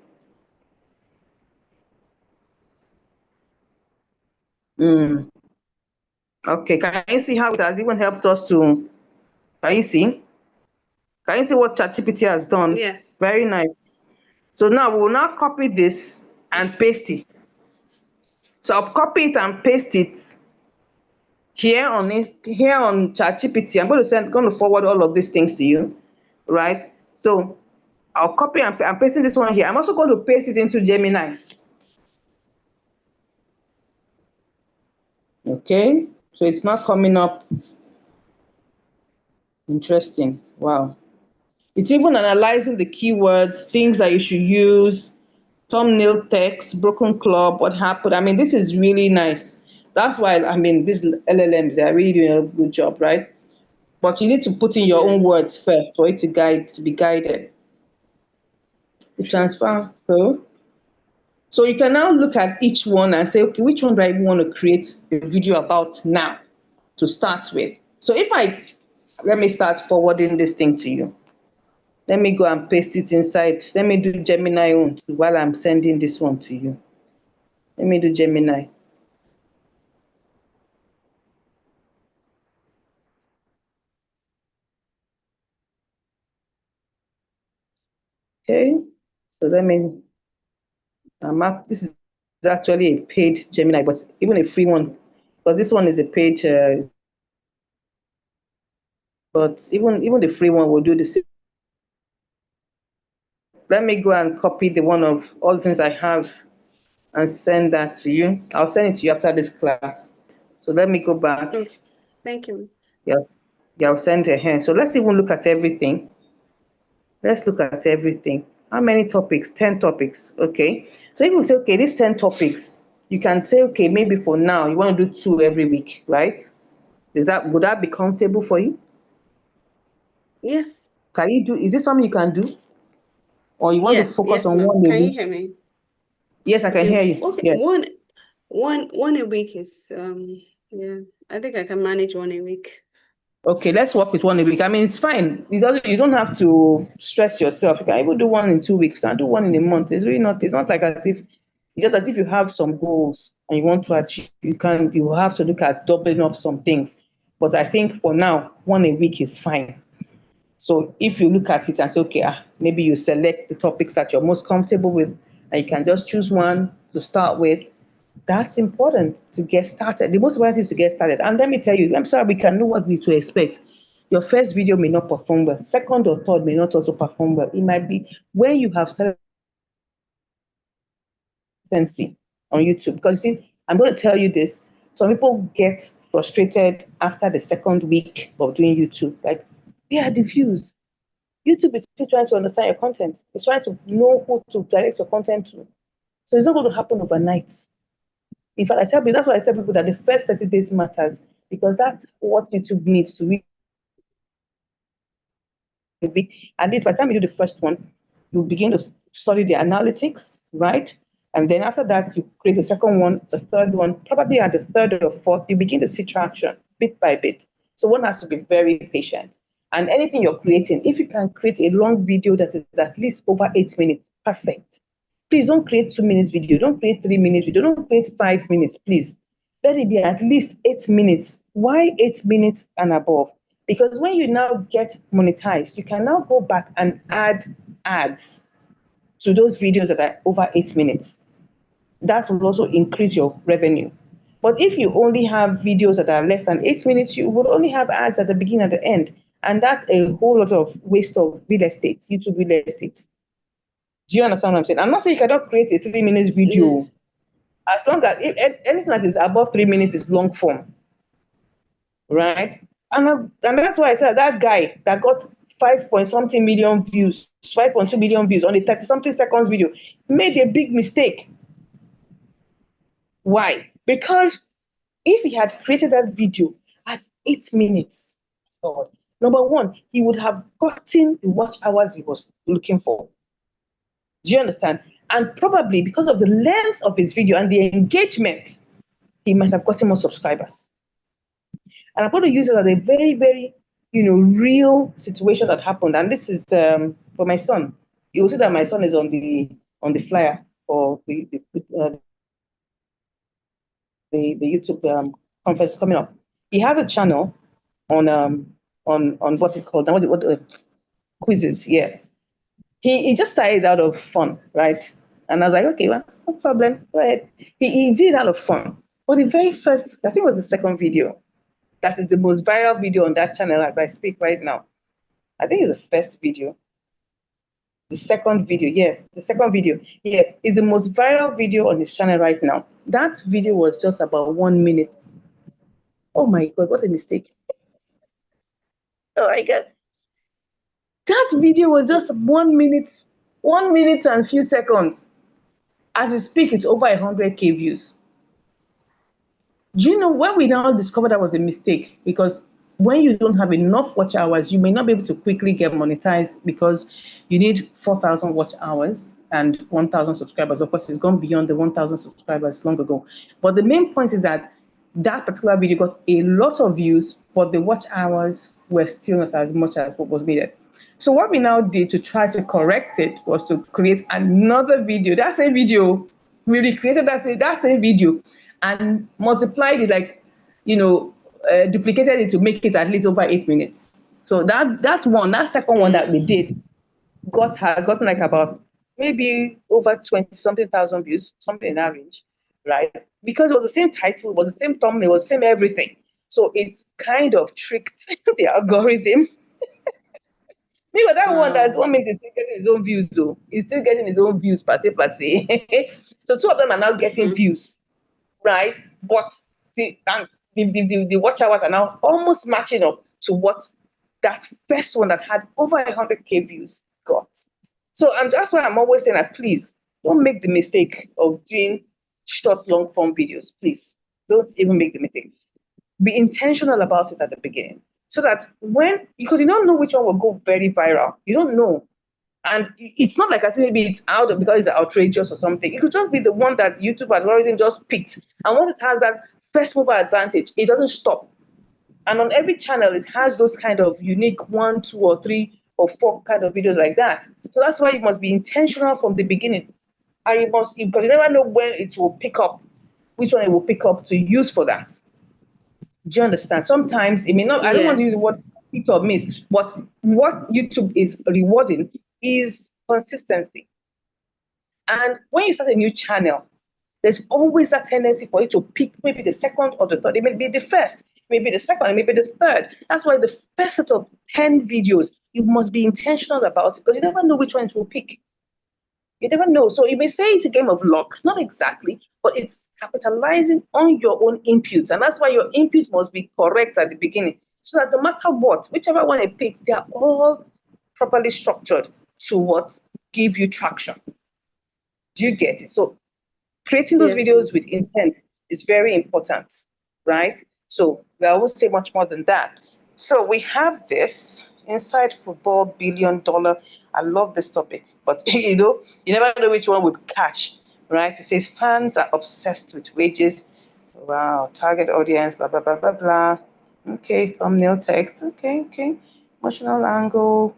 Okay, can you see how it has even helped us to, can you see? Can you see what ChatGPT has done? Yes. Very nice. So now we will now copy this and paste it. So I'll copy it and paste it here on ChatGPT. Going to forward all of these things to you, right? So I'll copy and I'm pasting this one here. I'm also going to paste it into Gemini. Okay, so it's not coming up. Interesting. Wow. It's even analyzing the keywords, things that you should use, thumbnail text, broken club, what happened. I mean, this is really nice. That's why, I mean, these LLMs, they are really doing a good job, right? But you need to put in your own Yes. words first for it to be guided. The True. transfer. So you can now look at each one and say, okay, which one do I want to create a video about now to start with? So let me start forwarding this thing to you. Let me go and paste it inside. Let me do Gemini on while I'm sending this one to you. Let me do Gemini. Okay. So this is actually a paid Gemini, but even a free one, because this one is a paid, but even the free one will do the same. Let me go and copy the one of all the things I have and send that to you. I'll send it to you after this class. So let me go back. Okay. Thank you. Yes. Yeah, I'll send it here. So let's even look at everything. Let's look at everything. How many topics? 10 topics. Okay. So if you say, okay, these 10 topics, you can say, okay, maybe for now you want to do 2 every week, right? Would that be comfortable for you? Yes. Is this something you can do? Or you want to Yes. focus Yes, on ma'am. one a Can you week? hear me? Yes, I can Okay. hear you. Okay. Yes. One a week is yeah. I think I can manage one a week. Okay, let's work with one a week. I mean, it's fine. You don't have to stress yourself. You can even do one in 2 weeks. You can do one in a month. It's not like as if, it's just that if you have some goals and you want to achieve, you have to look at doubling up some things. But I think for now, one a week is fine. So if you look at it and say, okay, maybe you select the topics that you're most comfortable with, and you can just choose one to start with, that's important to get started. The most important is to get started. And let me tell you, I'm sorry, we can know what we to expect. Your first video may not perform well. Second or third may not also perform well. It might be when you have started consistency on YouTube. Because you see, I'm going to tell you this. Some people get frustrated after the second week of doing YouTube. Like, where are the views? YouTube is still trying to understand your content. It's trying to know who to direct your content to. So it's not going to happen overnight. In fact, that's why I tell people that the first 30 days matters because that's what YouTube needs to really be. At least by the time you do the first one, you begin to study the analytics, right? And then after that, you create the second one, the third one, probably at the third or fourth, you begin to see traction bit by bit. So one has to be very patient. And anything you're creating, if you can create a long video that is at least over 8 minutes, perfect. Please don't create 2 minutes video. Don't create 3 minutes video. Don't create 5 minutes, please. Let it be at least 8 minutes. Why 8 minutes and above? Because when you now get monetized, you can now go back and add ads to those videos that are over 8 minutes. That will also increase your revenue. But if you only have videos that are less than 8 minutes, you will only have ads at the beginning and the end. And that's a whole lot of waste of real estate, YouTube real estate. Do you understand what I'm saying? I'm not saying you cannot create a 3 minutes video. Yes. As long as anything that is above 3 minutes is long form, right? And that's why I said that guy that got 5 point something million views, 5.2 million views on a 30 something seconds video made a big mistake. Why? Because if he had created that video as 8 minutes, God, number one, he would have gotten the watch hours he was looking for. Do you understand? And probably because of the length of his video and the engagement, he might have gotten more subscribers. And I'm going to use it as a very, very, real situation that happened. And this is for my son. You'll see that my son is on the flyer for the YouTube conference coming up. He has a channel on what's it called? Now, what quizzes? Yes. He just started out of fun, right? And I was like, okay, well, no problem. Go ahead. He did it out of fun. But the very first, I think it was the second video, that is the most viral video on that channel as I speak right now. I think it's the first video. The second video, yes, the second video. Yeah, is the most viral video on his channel right now. That video was just about 1 minute. Oh my God, what a mistake. Oh my God. That video was just 1 minute and few seconds. As we speak, it's over 100K views. Do you know when we now discovered that was a mistake? Because when you don't have enough watch hours, you may not be able to quickly get monetized because you need 4,000 watch hours and 1,000 subscribers. Of course, it's gone beyond the 1,000 subscribers long ago. But the main point is that particular video got a lot of views, but the watch hours were still not as much as what was needed. So what we now did to try to correct it was to create another video. That same video, we recreated that same video and multiplied it, like, duplicated it to make it at least over 8 minutes. So that second one that we did has gotten like about maybe over 20 something thousand views, something in that range, right? Because it was the same title, it was the same thumbnail, it was the same everything. So it's kind of tricked the algorithm. Maybe that one that's what makes it still getting his own views, though. He's still getting his own views per se. So two of them are now getting views, right? But the watch hours are now almost matching up to what that first one that had over 100K views got. So that's why I'm always saying that please don't make the mistake of doing short, long form videos. Please don't even make the mistake. Be intentional about it at the beginning, so that because you don't know which one will go very viral. You don't know. And it's not like I say maybe it's out because it's outrageous or something. It could just be the one that YouTube algorithm just picked. And once it has that first mover advantage, it doesn't stop. And on every channel, it has those kind of unique 1, 2, or 3, or 4 kind of videos like that. So that's why you must be intentional from the beginning. And because you never know when it will pick up, which one it will pick up to use for that. Do you understand? Sometimes it may not, I don't want to use the word hit or miss, but what YouTube is rewarding is consistency. And when you start a new channel, there's always that tendency for you to pick maybe the second or the third. It may be the first, maybe the second, maybe the third. That's why the first set of 10 videos, you must be intentional about it because you never know which one to pick. You never know. So you may say it's a game of luck, not exactly, but it's capitalizing on your own inputs. And that's why your input must be correct at the beginning. So that no matter what, whichever one it picks, they are all properly structured to what give you traction. Do you get it? So creating those videos with intent is very important, right? So I won't say much more than that. So we have this Inside Football $1 billion. I love this topic, but you never know which one would catch, right? It says fans are obsessed with wages. Wow, target audience, blah, blah, blah, blah, blah. Okay, thumbnail text. Okay. Emotional angle.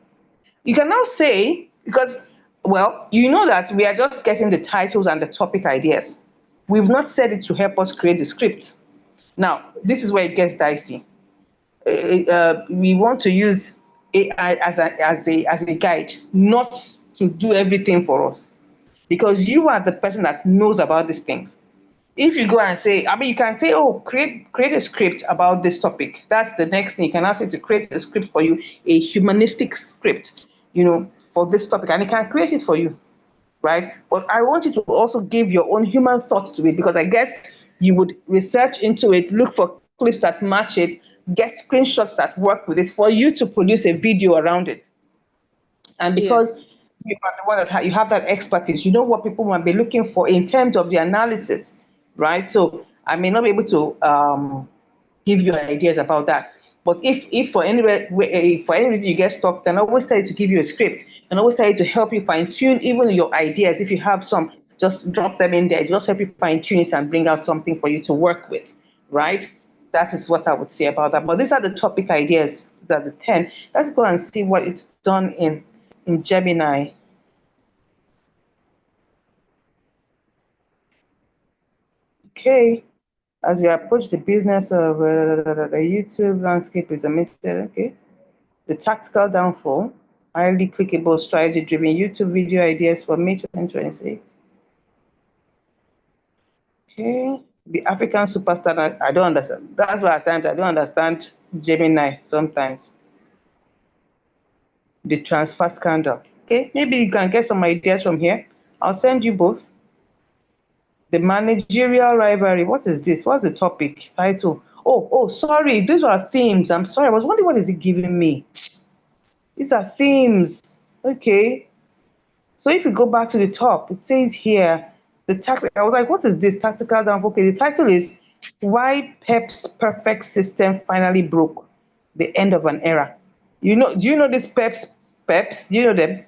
You can now say, because, well, you know that we are just getting the titles and the topic ideas. We've not said it to help us create the script. Now, this is where it gets dicey. We want to use AI as a guide, not to do everything for us, because you are the person that knows about these things. If you go and say, I mean, you can say, oh, create a script about this topic. That's the next thing. You can ask it to create a script for you, a humanistic script, for this topic, and it can create it for you, right? But I want you to also give your own human thoughts to it, because I guess you would research into it, look for clips that match it, get screenshots that work with it for you to produce a video around it. And Yeah. because you are the one that you have that expertise, you know what people might be looking for in terms of the analysis, right? So I may not be able to give you ideas about that. But if for any reason you get stuck, I can always tell you to give you a script, and always tell you to help you fine tune even your ideas. If you have some, just drop them in there. Just help you fine tune it and bring out something for you to work with, right? That is what I would say about that. But these are the topic ideas. These are the 10. Let's go and see what it's done in Gemini. Okay. As you approach the business of the YouTube landscape is a mixture. Okay. The tactical downfall, highly clickable, strategy-driven YouTube video ideas for May 2026. Okay. The African superstar, I don't understand. That's why at times I don't understand Gemini sometimes. The transfer scandal. Okay, maybe you can get some ideas from here. I'll send you both. The managerial rivalry. What is this? What's the topic title? Oh, sorry. These are themes. I'm sorry. I was wondering what is it giving me. These are themes. Okay. So if you go back to the top, it says here the tactic. I was like, what is this tactical downfall? Okay, the title is Why Pep's Perfect System Finally Broke, the End of an Era. Do you know this Peps? Do you know them?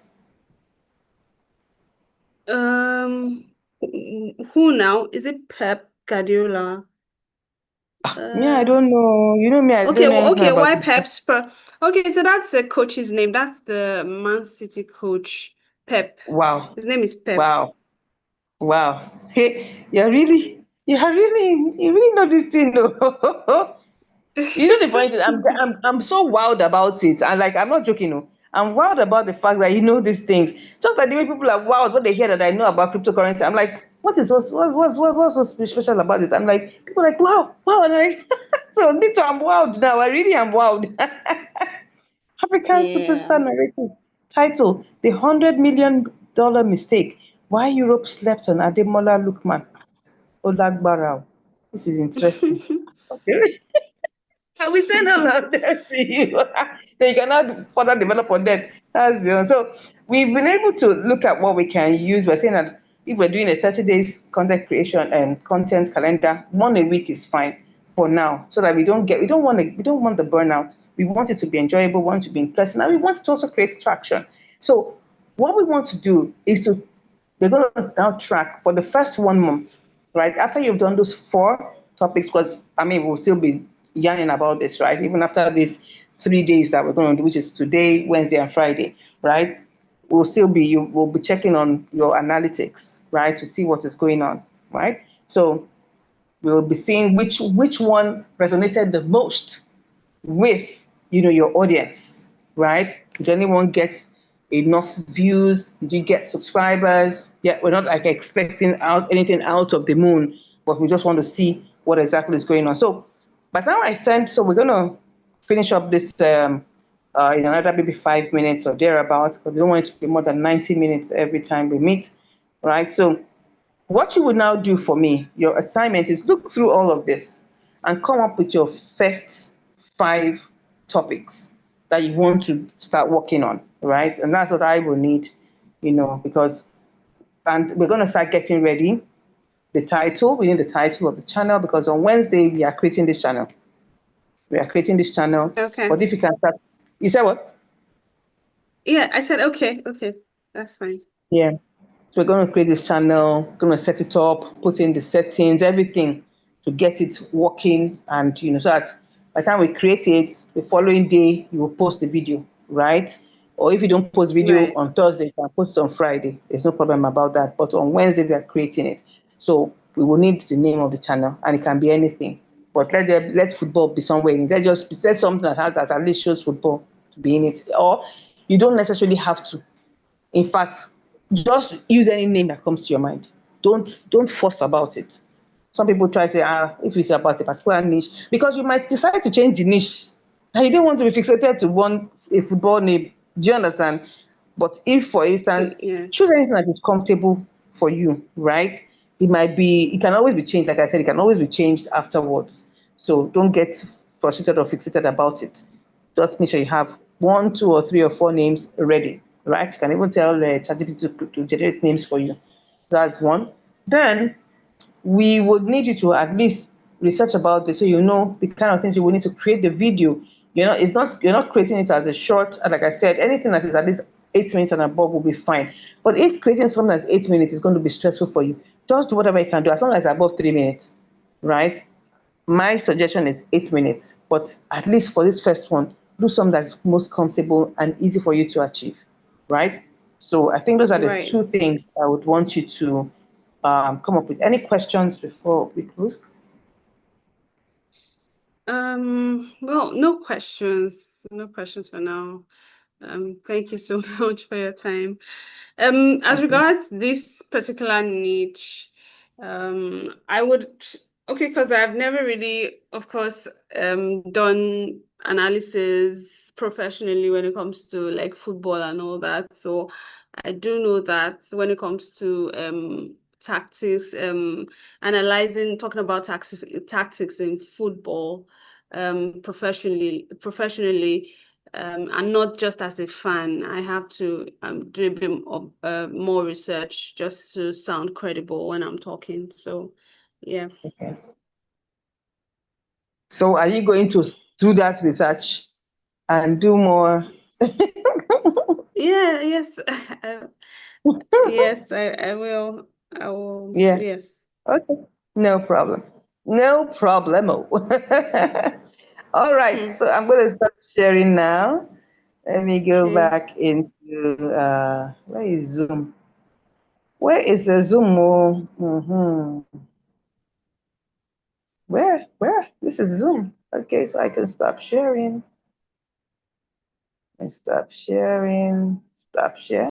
Who now? Is it Pep Guardiola? Me, I don't know. You know me, I Okay, don't know anything okay. about Why it. Pep's per? Okay, so that's the coach's name. That's the Man City coach, Pep. Wow. His name is Pep. Wow. Wow. Hey, you really know this thing, though. You know the funny thing, I'm so wild about it. And like I'm not joking, no. I'm wild about the fact that you know these things. Just like the way people are wild when they hear that I know about cryptocurrency. I'm like, what's so special about it? I'm like, people are like, wow, and I'm like, so me too, I'm wild now. I really am wild. African Yeah. superstar narrative title: The $100 million mistake. Why Europe slept on Ademola Lookman. Olagbarao. This is interesting. Okay. I will send all of that to you. So you cannot further develop on that. So we've been able to look at what we can use. We're saying that if we're doing a 30 days content creation and content calendar, one a week is fine for now, so that we don't want the burnout. We want it to be enjoyable, we want it to be interesting, and we want it to also create traction. So what we want to do is we're going to now track for the first 1 month, right? After you've done those 4 topics, because I mean, we'll still be yarning about this, right? Even after these 3 days that we're going to do, which is today, Wednesday, and Friday, right? We'll be checking on your analytics, right, to see what is going on, right? So we'll be seeing which one resonated the most with your audience, right? Did anyone get enough views? Did you get subscribers? Yeah, we're not like expecting anything out of the moon, but we just want to see what exactly is going on. So by the time so we're gonna finish up this in another maybe 5 minutes or thereabouts, because we don't want it to be more than 90 minutes every time we meet, right? So what you would now do for me, your assignment is look through all of this and come up with your first 5 topics that you want to start working on, right? And that's what I will need, because, and we're going to start getting ready. We need the title of the channel, because on Wednesday we are creating this channel. Okay. But if you can start, you said what? Yeah, I said okay. Okay, that's fine. Yeah. So we're going to create this channel, going to set it up, put in the settings, everything to get it working, and so that By the time we create it, the following day you will post the video, right? Or if you don't post video Right. on Thursday, you can post it on Friday. There's no problem about that. But on Wednesday, we are creating it. So we will need the name of the channel, and it can be anything. But let football be somewhere in it. Let's just set something that at least shows football to be in it. Or you don't necessarily have to. In fact, just use any name that comes to your mind. Don't force about it. Some people try to say, if it's about a particular niche, because you might decide to change the niche and you don't want to be fixated to a football name. Do you understand? But if, for instance, Yeah. choose anything that is comfortable for you, right? It can always be changed. Like I said, it can always be changed afterwards. So don't get frustrated or fixated about it. Just make sure you have one, two, or three or four names ready, right? You can even tell ChatGPT to generate names for you. That's one. Then we would need you to at least research about this so you know the kind of things you will need to create the video. You're not creating it as a short, like I said, anything that is at least 8 minutes and above will be fine. But if creating something that's 8 minutes is going to be stressful for you, just do whatever you can do as long as it's above 3 minutes, right? My suggestion is 8 minutes, but at least for this first one, do something that's most comfortable and easy for you to achieve, right? So I think those are the Right. two things I would want you to come up with. Any questions before we close? Well, no questions. No questions for now. Thank you so much for your time. As Okay. regards this particular niche, I would, okay, because I've never really, of course, done analysis professionally when it comes to like football and all that. So I do know that when it comes to tactics, analyzing, talking about tactics in football, professionally, and not just as a fan. I have to do a bit of more research just to sound credible when I'm talking. So, yeah. Okay. So are you going to do that research and do more? Yeah, yes. Yes, I will. I will. Yeah. Yes. Okay. No problem. No problemo. All right. Hmm. So I'm going to start sharing now. Let me go Okay. back into where is Zoom? Where is the Zoom? Oh, Where? This is Zoom. Okay, so I can stop sharing. And stop sharing. Stop sharing.